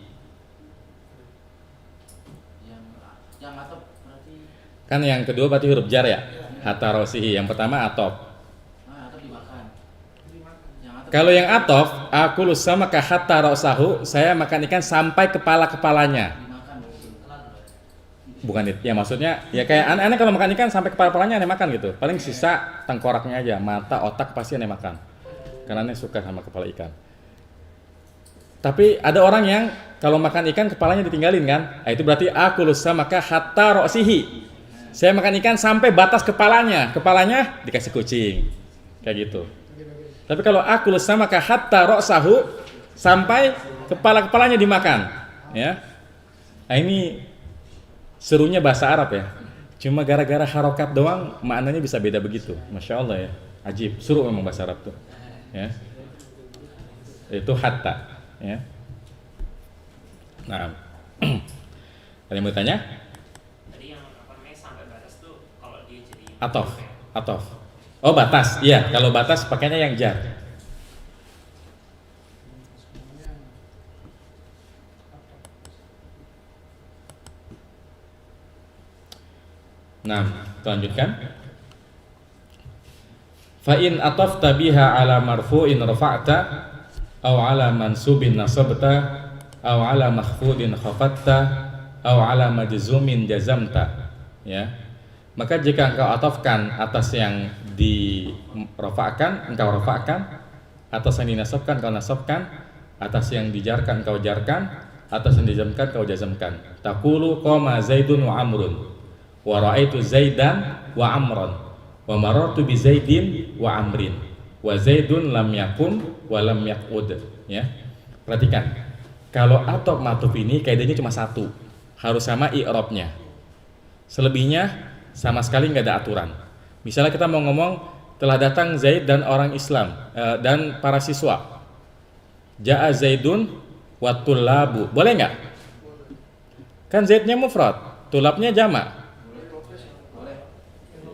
Yang atop berarti Kan yang kedua berarti huruf jar, ya. Hatta ra'sihi. Yang pertama atop. Kalau yang atof, aku lusama kahata ra'sahu, saya makan ikan sampai kepala-kepalanya. Bukan itu. Ya maksudnya, ya kayak aneh-aneh kalau makan ikan sampai kepala-kepalanya aneh makan gitu. Paling sisa tengkoraknya aja, mata, otak pasti aneh makan. Karena aneh suka sama kepala ikan. Tapi ada orang yang kalau makan ikan kepalanya ditinggalin kan? Nah, itu berarti aku lusama kahata ra'sihi. Saya makan ikan sampai batas kepalanya. Kepalanya dikasih kucing. Kayak gitu. Tapi kalau akul sama hatta ra'sahu, sampai kepala-kepalanya dimakan, ya. Nah, ini serunya bahasa Arab, ya. Cuma gara-gara harokat doang maknanya bisa beda begitu. Masya Allah, ya. Ajib, seru memang bahasa Arab tuh, ya. Itu hatta, ya. Nah, ada yang mau tanya? Tadi yang apa namanya sampai batas tuh kalau dia jadi Atof. Oh, batas. Iya, kalau batas pakainya yang jar. Nah, lanjutkan. Fa in atafta biha ala marfu'in rafa'ta aw ala mansubin nasabta aw ala makhfudin khafatta aw ala majzumin jazamta, ya. Maka jika engkau atofkan atas yang dirafa'kan, engkau rafa'kan, atas yang dinasabkan engkau nasabkan, atas yang dijarkan engkau jarkan, atas yang dijazamkan engkau jazamkan. Taqulu qama Zaidun wa Amrun wa ra'aitu Zaidan wa Amran wa marartu bi Zaidin wa Amrin wa Zaidun lam yakum wa lam yaqud, ya. Perhatikan. Kalau atop matuf ini kaidahnya cuma satu, harus sama i'rabnya. Selebihnya sama sekali nggak ada aturan. Misalnya kita mau ngomong telah datang Zaid dan orang Islam dan para siswa. Ja'a Zaidun wa tullabu. Boleh nggak? Kan Zaidnya mufrad, tulabnya jamak.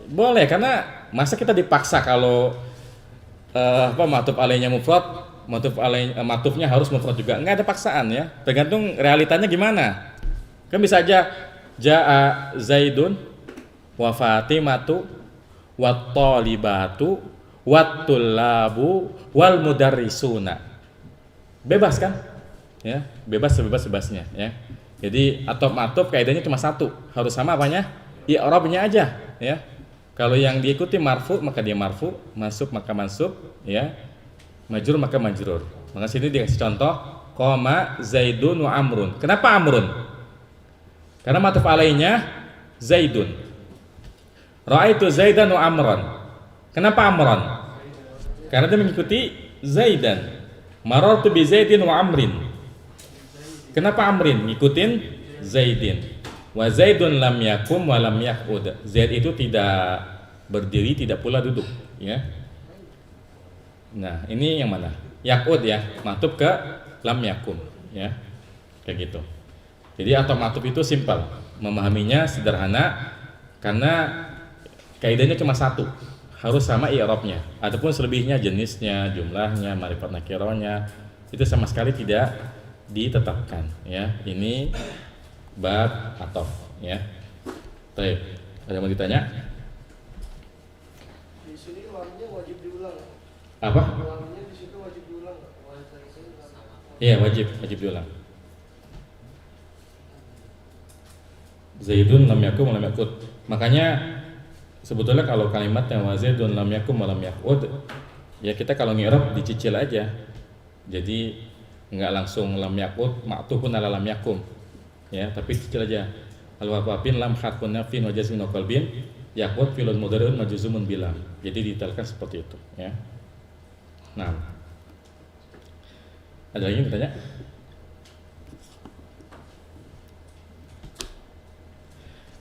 Boleh, karena masa kita dipaksa kalau matuf alaihnya mufrad, matufnya harus mufrad juga. Nggak ada paksaan, ya. Tergantung realitanya gimana. Kan bisa aja Ja'a Zaidun wa Fatimatu wat talibatu wat tullabu wal mudarrisuna. Bebas kan? Ya, bebas sebebas-bebasnya, ya. Jadi atop matuf kaidahnya cuma satu, harus sama apanya? I'rabnya aja, ya. Kalau yang diikuti marfu maka dia marfu, mansub maka mansub, ya. Majrur maka majrur. Maka sini dikasih contoh qama Zaidun wa Amrun. Kenapa Amrun? Karena matuf alainya Zaidun. Ra'aitu Zaidan wa Amran. Kenapa Amran? Karena dia mengikuti Zaidan. Marartu bi Zaidin wa Amrin. Kenapa Amrin? Ngikutin Zaidin. Wa Zaidun lam yakum wa lam yaqud. Zaid itu tidak berdiri, tidak pula duduk, ya. Nah, ini yang mana? Yaqud, ya. Matuf ke lam yakum, ya. Kayak gitu. Jadi atau matuf itu simpel. Memahaminya sederhana karena kaidahnya cuma satu, harus sama i'rabnya. Adapun selebihnya, jenisnya, jumlahnya, ma'rifat nakirahnya itu sama sekali tidak ditetapkan, ya. Ini bab atof, ya. Baik, ada yang mau ditanya? Di sini lamnya wajib diulang. Apa? Lamnya di situ wajib diulang. Iya, wajib diulang. Zaidun lam yakum wa lam yaqud. Makanya sebetulnya kalau kalimatnya wa Zaidun lam yakum wa lam yaqud, ya kita kalau ngirab dicicil aja. Jadi enggak langsung lam yaqud ma'tufun ala lam yakum. Ya, tapi cicil aja. Al-wafafin lam harfun nafin wa jazmin wa qalbin yaqud filun mudhari'un majzumun bilam. Jadi detailkan seperti itu, ya. Nah. Ada lagi yang bertanya?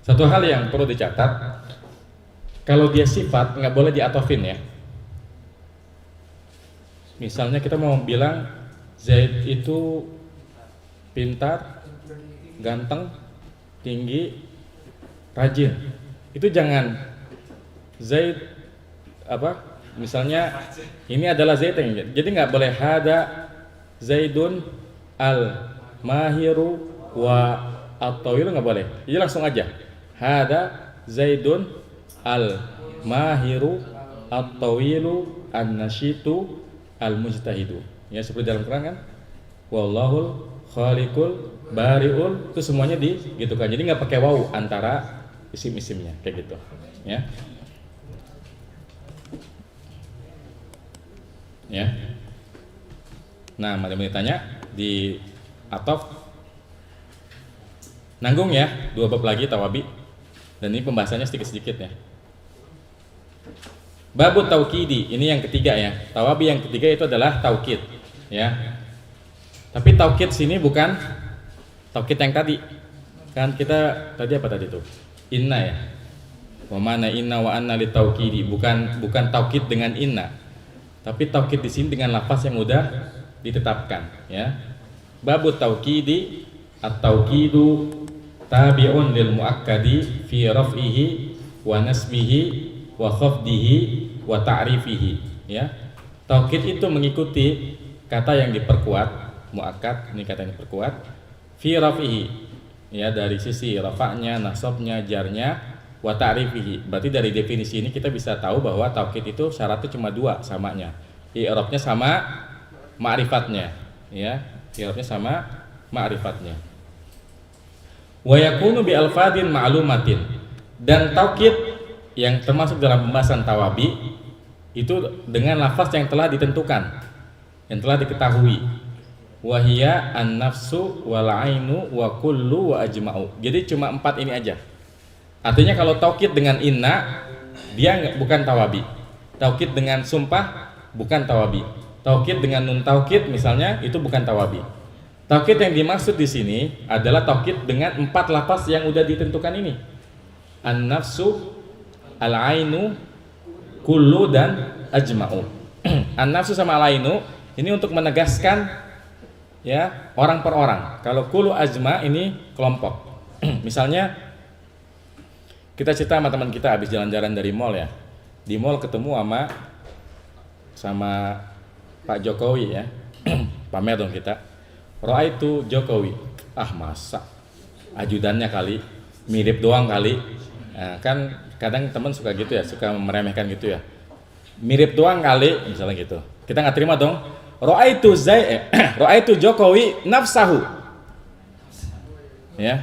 Satu hal yang perlu dicatat, kalau dia sifat nggak boleh diatofin, ya. Misalnya kita mau bilang Zaid itu pintar, ganteng, tinggi, rajin. Itu jangan Zaid apa? Misalnya ini adalah Zaid yang jadi nggak boleh hada Zaidun al mahiru wa at-tawilu, nggak boleh. Jadi langsung aja hada Zaidun al mahiru at-tawilu an-nashitu al-mujtahidu. Ya, seperti dalam Quran kan? Wallahul khaliqul bariul, itu semuanya gitu kan. Jadi nggak pakai waw antara isim-isimnya kayak gitu, ya. Ya. Nah, ada yang ditanya di atof nanggung, ya, 2 bab lagi tawabi. Dan ini pembahasannya sedikit-sedikit, ya. Babut taukidi, ini yang ketiga, ya. Tawabi yang ketiga itu adalah taukid, ya. Tapi taukid sini bukan taukid yang tadi. Kan kita tadi apa tadi tuh? Inna, ya. Wa mana inna wa anna li taukidi, bukan taukid dengan inna. Tapi taukid di sini dengan lafaz yang mudah ditetapkan, ya. Babut taukidi, at-taukidu tabi'un lil muakkadi fi raf'ihi wa nasbihi wa khafdihi wa ta'rifihi, ya. Taukid itu mengikuti kata yang diperkuat, muakkad ini kata yang diperkuat, fi raf'ihi, ya, dari sisi rafa'nya, nasabnya, jarnya, wa ta'rifihi. Berarti dari definisi ini kita bisa tahu bahwa taukid itu syaratnya cuma 2 samanya. I'rabnya sama ma'rifatnya, ya. I'rabnya sama ma'rifatnya. Wa yakunu bi alfadin ma'lumatin. Dan taukid yang termasuk dalam pembahasan tawabi itu dengan lafaz yang telah ditentukan, yang telah diketahui. Wahia an-nafsu wal ainu wa kullu wa ajma'u. Jadi cuma 4 ini aja. Artinya kalau taukid dengan inna dia bukan tawabi. Taukid dengan sumpah bukan tawabi. Taukid dengan nun taukid misalnya itu bukan tawabi. Taukid yang dimaksud di sini adalah taukid dengan 4 lafaz yang udah ditentukan ini. An-nafsu, al-ainu, kullu dan ajma'u. An-nafsu sama al-ainu ini untuk menegaskan ya orang per orang. Kalau kullu ajma ini kelompok. Misalnya kita cerita sama teman kita habis jalan-jalan dari mall ya. Di mall ketemu sama Pak Jokowi ya. Pamer dong kita. Ro'aitu Jokowi. Ah masa ajudannya kali, mirip doang kali. Nah, kan kadang teman suka gitu ya, suka meremehkan gitu ya. Mirip doang kali, misalnya gitu. Kita nggak terima dong. Ro'aitu Jokowi nafsahu. Ya.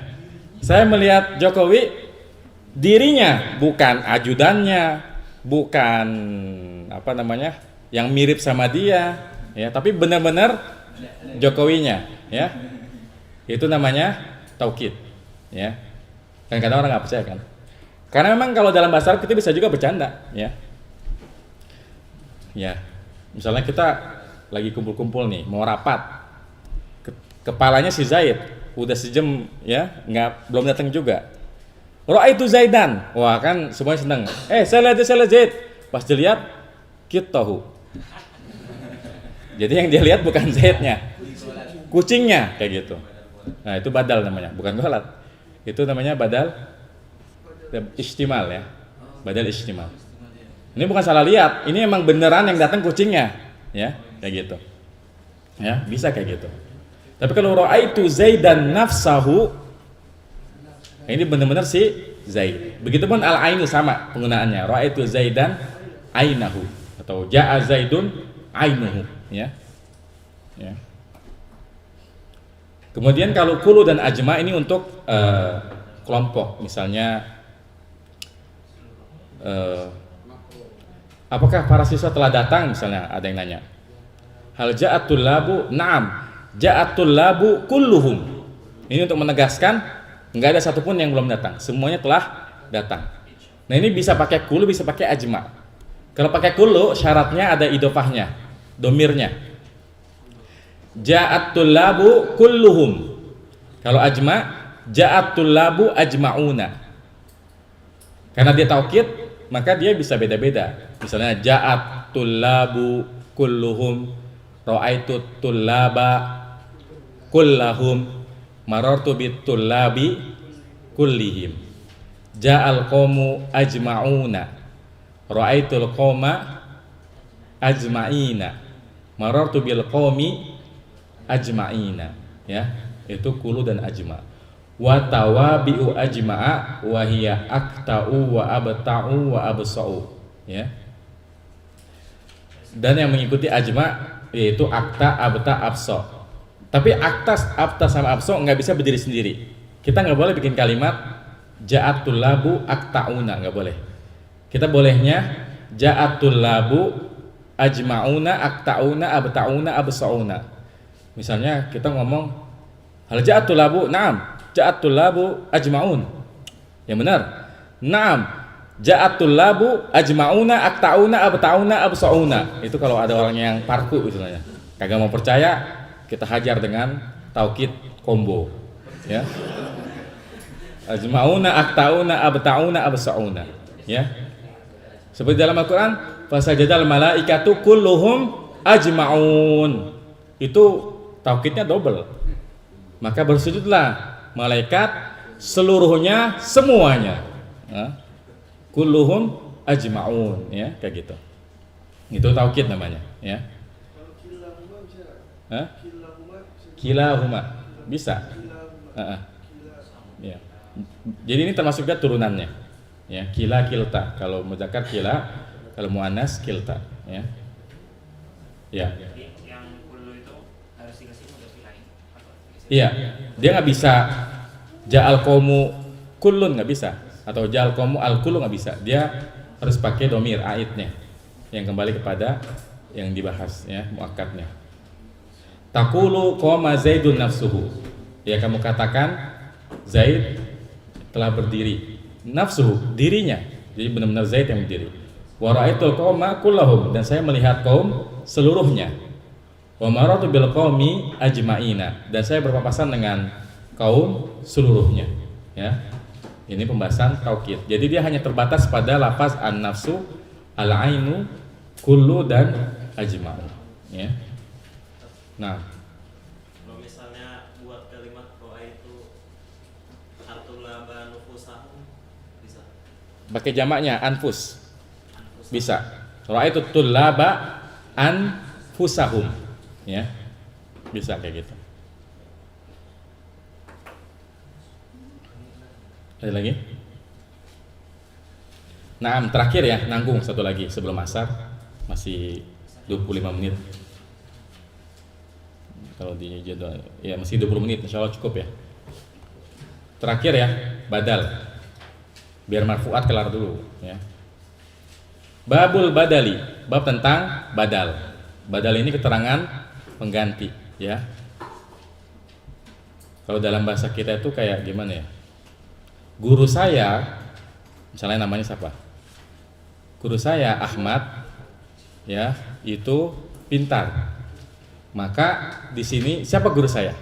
Saya melihat Jokowi dirinya, bukan ajudannya, bukan apa namanya, yang mirip sama dia, ya, tapi benar-benar Jokowinya, ya. Itu namanya taukid, ya. Kan kadang orang nggak percaya kan. Karena memang kalau dalam bahasa Arab kita bisa juga bercanda, ya. Ya. Misalnya kita lagi kumpul-kumpul nih, mau rapat. Kepalanya si Zaid udah sejam ya, belum datang juga. Ro'aitu Zaidan. Wah, kan semuanya seneng. Saya lihat Zaid. Pas dilihat kitahu. Jadi yang dia lihat bukan Zaidnya, kucingnya kayak gitu. Nah, itu badal namanya, bukan ghalat. Itu namanya badal istimal ya. Badal istimal. Ini bukan salah lihat, ini emang beneran yang datang kucingnya, ya, kayak gitu. Ya, bisa kayak gitu. Tapi kalau ro'aitu Zaidan nafsahu, ini benar-benar si Zaid. Begitupun al-ainu sama penggunaannya. Ro'aitu Zaidan ainahu atau ja'a Zaidun ainuhu, ya. Ya. Kemudian kalau kullu dan ajma ini untuk kelompok, misalnya apakah para siswa telah datang, misalnya ada yang nanya. Hal ja'atul labu? Na'am. Ja'atul labu kulluhum. Ini untuk menegaskan enggak ada satupun yang belum datang, semuanya telah datang. Nah, ini bisa pakai kullu, bisa pakai ajma. Kalau pakai kullu syaratnya ada idofahnya, domirnya. Ja'atul labu kulluhum. Kalau ajma, ja'atul labu ajma'una. Karena dia taukid, maka dia bisa beda-beda. Misalnya ja'atul labu kulluhum, ra'aitu tullaba kullahum, marartu bitullabi kullihim. Ja'al qawmu ajma'una, ra'aitul qawma ajma'ina, marartu bil qawmi ajma'ina, ya. Itu kullu dan ajma'. Wa tawabi'u ajma'a wa hiya akta'u wa abta'u wa absa'u, ya. Dan yang mengikuti ajma' yaitu akta, abta, absa'. Tapi akta sama absa' nggak bisa berdiri sendiri. Kita nggak boleh bikin kalimat ja'atul labu akta'una, nggak boleh. Kita bolehnya ja'atul labu ajma'una akta'una abta'una absa'una. Misalnya kita ngomong hal ja'atul labu, na'am, ja'atul labu ajma'un. Yang benar. Na'am, ja'atul labu ajma'una akta'una abta'una absa'una. Itu kalau ada orang yang parku misalnya, kagak mau percaya, kita hajar dengan taukid combo, ya. Ajma'una akta'una abta'una absa'una, ya. Seperti dalam Al-Qur'an, fasajadal malaikatu kulluhum ajma'un. Itu taukidnya double. Maka bersujudlah malaikat seluruhnya, semuanya. Kulluhum ajma'un, ya, kayak gitu. Itu taukid namanya, ya. Kalau kilahuma bisa nggak? Hah? Kilahuma bisa. Kilahuma bisa. Kilahuma. Ya. Jadi ini termasuk juga turunannya. Ya, kila kilta. Kalau muzakkar kila, kalau muannas kilta, ya. Ya. Jadi yang kullu itu harus dikasih mudhof ilaih. Iya. Dia nggak bisa Ja'al qaumu kullun nggak bisa, atau ja'al qaumu al kullu nggak bisa. Dia harus pakai domir aidnya yang kembali kepada yang dibahas ya, muakkadnya. Taqulu qama Zaidun nafsuhu. Ya, kamu katakan Zaid telah berdiri. Nafsuhu, dirinya. Jadi benar-benar Zaid yang berdiri. Wa ra'aitul qauma kullahum, dan saya melihat kaum seluruhnya. Wa maratu bil qaumi ajma'ina, dan saya berpapasan dengan kaum seluruhnya. Ya. Ini pembahasan taukid. Jadi dia hanya terbatas pada lafaz an-nafsu, al-ainu, kullu dan ajma'u. Ya. Nah, kalau misalnya buat kalimat roa itu atulaba nufusahum bisa. pakai jamaknya anfus. Bisa. Ra'aitu tullaba anfusahum. Ya. Bisa kayak gitu. Ada lagi? Nah, terakhir ya, nanggung satu lagi sebelum asar. Masih 25 menit. Kalau di jadwal ya masih 20 menit, insya Allah cukup ya. Terakhir ya, badal. Biar marfuat kelar dulu ya. Babul badali, bab tentang badal. Badal ini keterangan pengganti ya. Kalau dalam bahasa kita itu kayak gimana ya? Guru saya, misalnya namanya siapa? Guru saya Ahmad ya, itu pintar. Maka di sini siapa guru saya?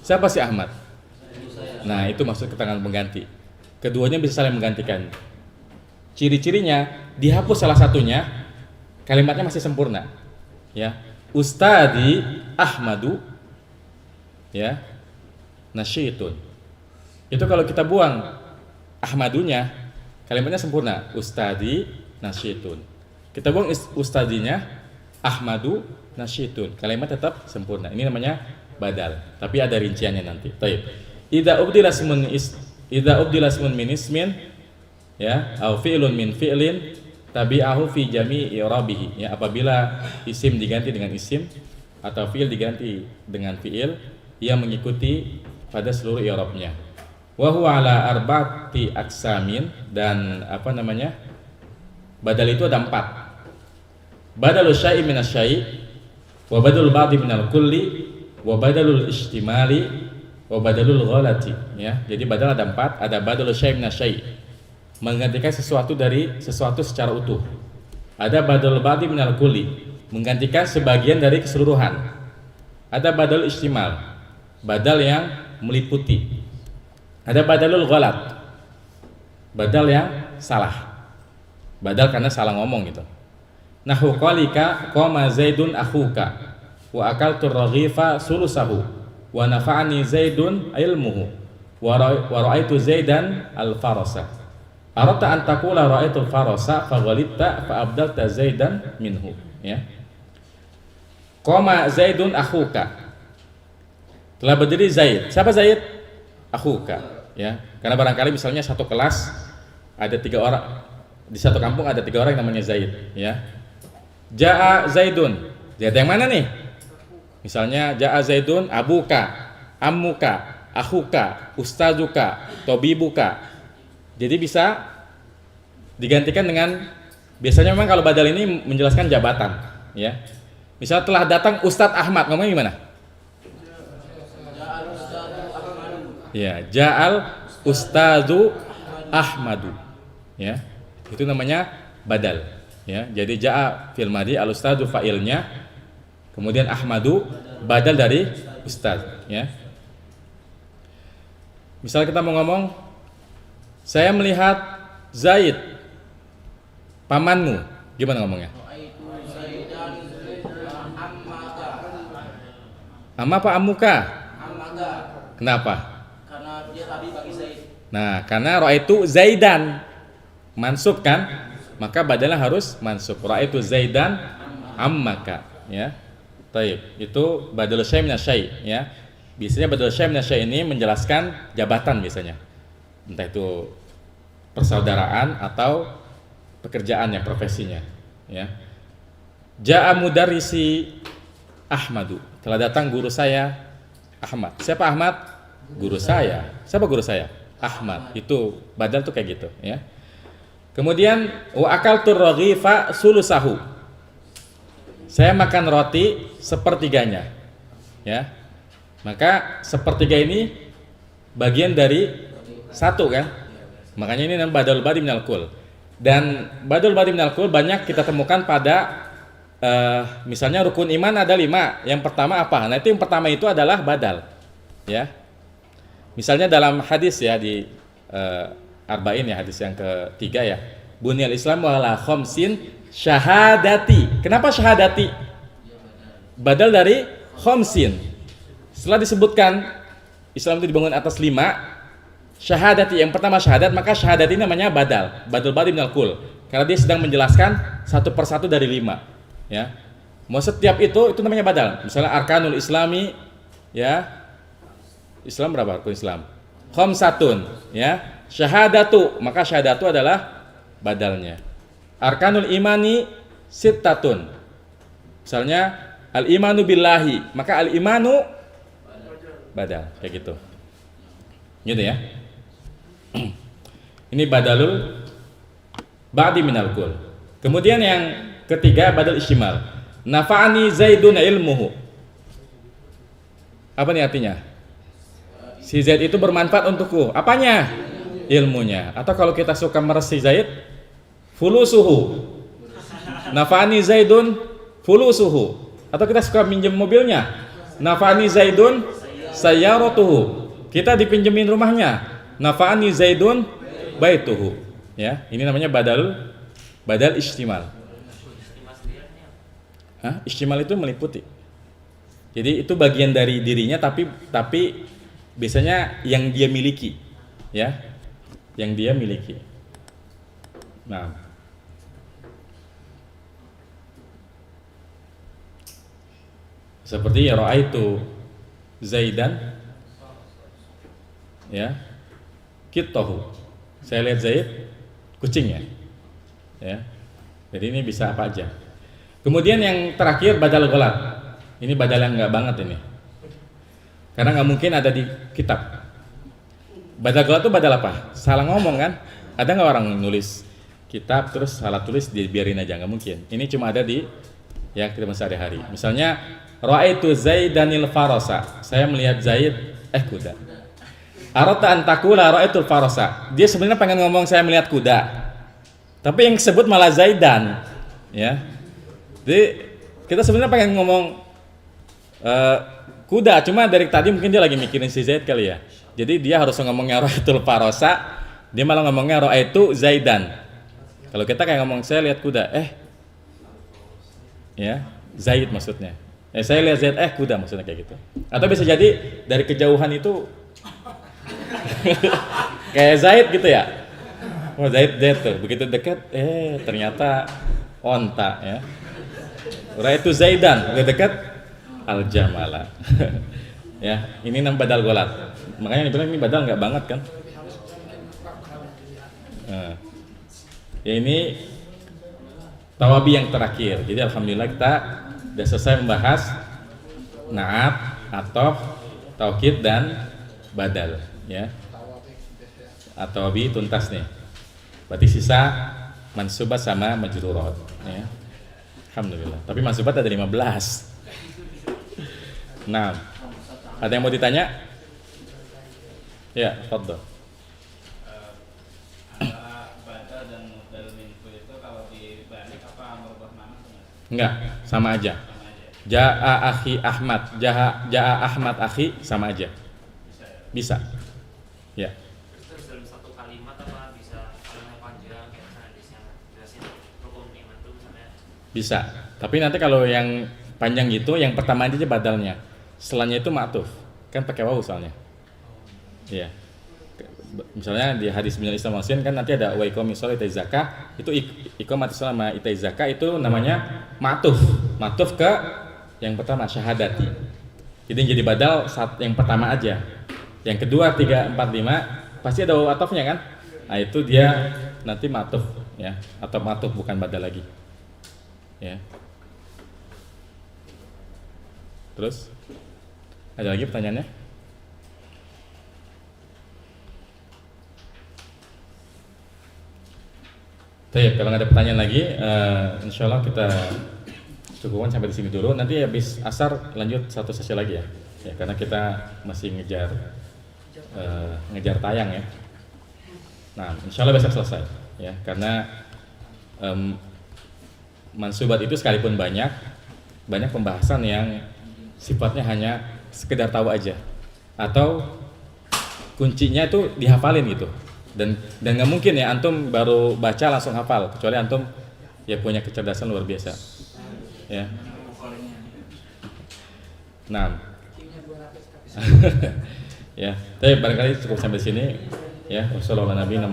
Siapa si Ahmad? Nah, itu maksud keterangan pengganti. Keduanya bisa saling menggantikan. Ciri-cirinya dihapus salah satunya, kalimatnya masih sempurna. Ya, Ustadi Ahmadu, ya, nasyitun. Itu kalau kita buang Ahmadunya, kalimatnya sempurna. Ustadi nasyitun. Kita buang ustadinya, Ahmadu nasyitun, kalimat tetap sempurna. Ini namanya badal, tapi ada rinciannya nanti. Taib. Idza ubdila ismun min ismin ya, au fi'lun min fi'lin tabi'ahu fi jami'i i'rabihi. Ya, apabila isim diganti dengan isim atau fi'il diganti dengan fi'il, ia mengikuti pada seluruh i'rabnya. Wa huwa ala arba'ati aqsamin, dan apa namanya? Badal itu ada 4. Badalul syai' minas syai', wa badalul ba'di minal kulli, wa badalul istimali, wa badalul ghalati. Ya, jadi badal ada 4, ada badalul syai' minas syai', menggantikan sesuatu dari sesuatu secara utuh. Ada badalul ba'di minal kulli, menggantikan sebagian dari keseluruhan. Ada badalul istimal, badal yang meliputi. Ada badalul ghalat, badal yang salah. Badal karena salah ngomong gitu. Nahu qalika qama Zaidun akhuka wa akaltu raghifa sulusahu wa nafa'ani Zaidun ilmuhu wa ra'aitu Zaidan al-farasa. Arata an taqula ra'aitu al-farasa fa ghalitta fa abdalta Zaidan minhu, ya. Qama Zaidun akhuka, telah berdiri Zaid. Siapa Zaid? Akhuka, ya. Karena barangkali misalnya satu kelas ada 3 orang, di satu kampung ada 3 orang yang namanya Zaid, ya. Ja'a Zaidun, Zaid yang mana nih? Misalnya Ja'a Zaidun abuka, ammuka, akhuka, ustazuka, tobibuka. Jadi bisa digantikan dengan, biasanya memang kalau badal ini menjelaskan jabatan, ya. Misal telah datang Ustadz Ahmad, ngomongnya gimana? Ya, Ja'al Ustazu Ahmadu, ya. Itu namanya badal. Ya, jadi ja'a fil madi, al ustadu fa'ilnya, kemudian Ahmadu badal dari ustad, ya. Misal kita mau ngomong, saya melihat Zaid pamanmu, gimana ngomongnya? Amma apa ammuka? Kenapa? Karena dia tadi bagi Zaid. Nah, karena ra'aitu Zaidan mansub kan? Maka badalnya harus mansub. Ra'aitu Zaidan ammaka, ya. Taib. Itu badal syai' minas syai', ya. Biasanya badal syai' minas syai' ini menjelaskan jabatan biasanya. Entah itu persaudaraan atau pekerjaannya, profesinya, ya. Ja'a mudarrisi Ahmadu, telah datang guru saya Ahmad. Siapa Ahmad? Guru saya. Siapa guru saya? Ahmad. Itu badal tuh kayak gitu ya. Kemudian wa akaltur raghifa sulusahu. Saya makan roti sepertiganya. Ya. Maka sepertiga ini bagian dari satu kan? Makanya ini namanya badal badi minal kul. Dan badal badi minal kul banyak kita temukan pada misalnya rukun iman ada 5. Yang pertama apa? Nah, itu yang pertama itu adalah badal. Ya. Misalnya dalam hadis ya di Arba'in ya, hadis yang ketiga ya. Bunyal Islam ala khamsin syahadati. Kenapa syahadati? Badal dari khamsin. Setelah disebutkan Islam itu dibangun atas 5 syahadati, yang pertama syahadat, maka syahadat ini namanya badal badi minal kul. Karena dia sedang menjelaskan satu persatu dari 5. Ya. Mau setiap itu namanya badal. Misalnya arkanul islami ya. Islam berapa rukun Islam? Khamsatun ya. Syahadatu, maka syahadatu adalah badalnya. Arkanul imani sittatun. Misalnya al-imanu billahi, maka al-imanu badal kayak gitu. Gitu ya. Ini badalul ba'di minal kul. Kemudian yang ketiga badal istimal. Nafa'ani Zaidun ilmuhu. Apa nih artinya? Si Zaid itu bermanfaat untukku. Apanya? Ilmunya. Atau kalau kita suka meresi Zaid, fulusuhu. Nafa'ani Zaidun fulusuhu. Atau kita suka minjem mobilnya, nafa'ani Zaidun sayyaratuhu. Kita dipinjemin rumahnya, nafa'ani Zaidun baituhu. Ya, ini namanya badal istimal. Hah? Istimal itu meliputi. Jadi itu bagian dari dirinya tapi biasanya yang dia miliki. Ya. Yang dia miliki. Nah. Seperti ra'aitu Zaidan ya. Kitahu. Saya lihat Zaid kucingnya. Ya. Jadi ini bisa apa aja. Kemudian yang terakhir badal ghalat. Ini badal yang enggak banget ini. Karena nggak mungkin ada di kitab. Badal ghalat itu badal apa? Salah ngomong kan? Ada nggak orang nulis kitab terus salah tulis dibiarin aja? Nggak mungkin. Ini cuma ada di ya kehidupan sehari-hari. Misalnya ra'aitu Zaidanil farasa. Saya melihat Zaid kuda. Arata an taqula ra'aitul farasa. Dia sebenarnya pengen ngomong saya melihat kuda. Tapi yang disebut malah Zaidan. Ya. Jadi kita sebenarnya pengen ngomong kuda, cuma dari tadi mungkin dia lagi mikirin si Zaid kali ya. Jadi dia harus ngomongnya ra'aitul farasa, dia malah ngomongnya ra'aitu Zaidan. Kalau kita kayak ngomong saya lihat kuda, ya, Zaid maksudnya. Saya lihat Zaid, kuda maksudnya kayak gitu. Atau bisa jadi dari kejauhan itu kayak Zaid gitu ya. Oh Zaid tuh, begitu dekat, ternyata onta ya. Ra'aitu Zaidan, udah dekat al-jamala. Ya, ini nam badal ghalat. Makanya dibilang ini badal nggak banget kan? Nah, ya ini tawabi yang terakhir. Jadi alhamdulillah kita sudah selesai membahas na'at, atof, taukid dan badal. Ya, tawabi tuntas nih. Berarti sisa mansubat sama majrurat. Ya. Alhamdulillah. Tapi mansubat ada 15. Nah, ada yang mau ditanya? Ya, fadhol. Antara badal dan mudal minhu itu kalau dibalik apa merubah nama? Enggak, sama aja. Ja'a akhi Ahmad, ja'a Ahmad akhi sama aja. Bisa. Ya. Terus dalam satu kalimat apa bisa kalimat panjang kayak misalnya jelasin rukun iman itu misalnya. Bisa. Tapi nanti kalau yang panjang gitu, yang pertama aja badalnya. Setelahnya itu ma'tuf. Kan pakai wawu soalnya. Iya. Misalnya di hadis minal Islam wal kan nanti ada wa iqamis shalah itai zakah, itu iqamatus shalah sama itai zakah itu namanya ma'tuf. Ma'tuf ke yang pertama syahadati. Jadi yang jadi badal saat yang pertama aja. Yang kedua, 3, 4, 5 pasti ada wawu atofnya kan? Nah, itu dia nanti ma'tuf ya, atau ma'tuf bukan badal lagi. Ya. Terus ada lagi pertanyaannya? Baik, kalau nggak ada pertanyaan lagi, insya Allah kita cukupkan sampai di sini dulu. Nanti habis asar lanjut satu sesi lagi ya. Ya, karena kita masih ngejar tayang ya. Nah, insya Allah besok selesai ya. Karena mansubat itu sekalipun banyak pembahasan yang sifatnya hanya sekedar tahu aja, atau kuncinya itu dihafalin gitu. Dan nggak mungkin ya antum baru baca langsung hafal, kecuali antum ya punya kecerdasan luar biasa ya. Nah ya, tapi barangkali cukup sampai sini ya. Wassalamualaikum.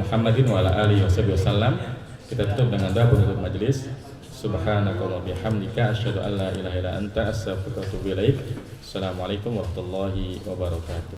Kita tutup dengan doa penutup majelis. Subhanakallahumma bihamdika asyhadu an la ilaha illa anta astaghfiruka wa atubu ilaik. Assalamualaikum warahmatullahi wabarakatuh.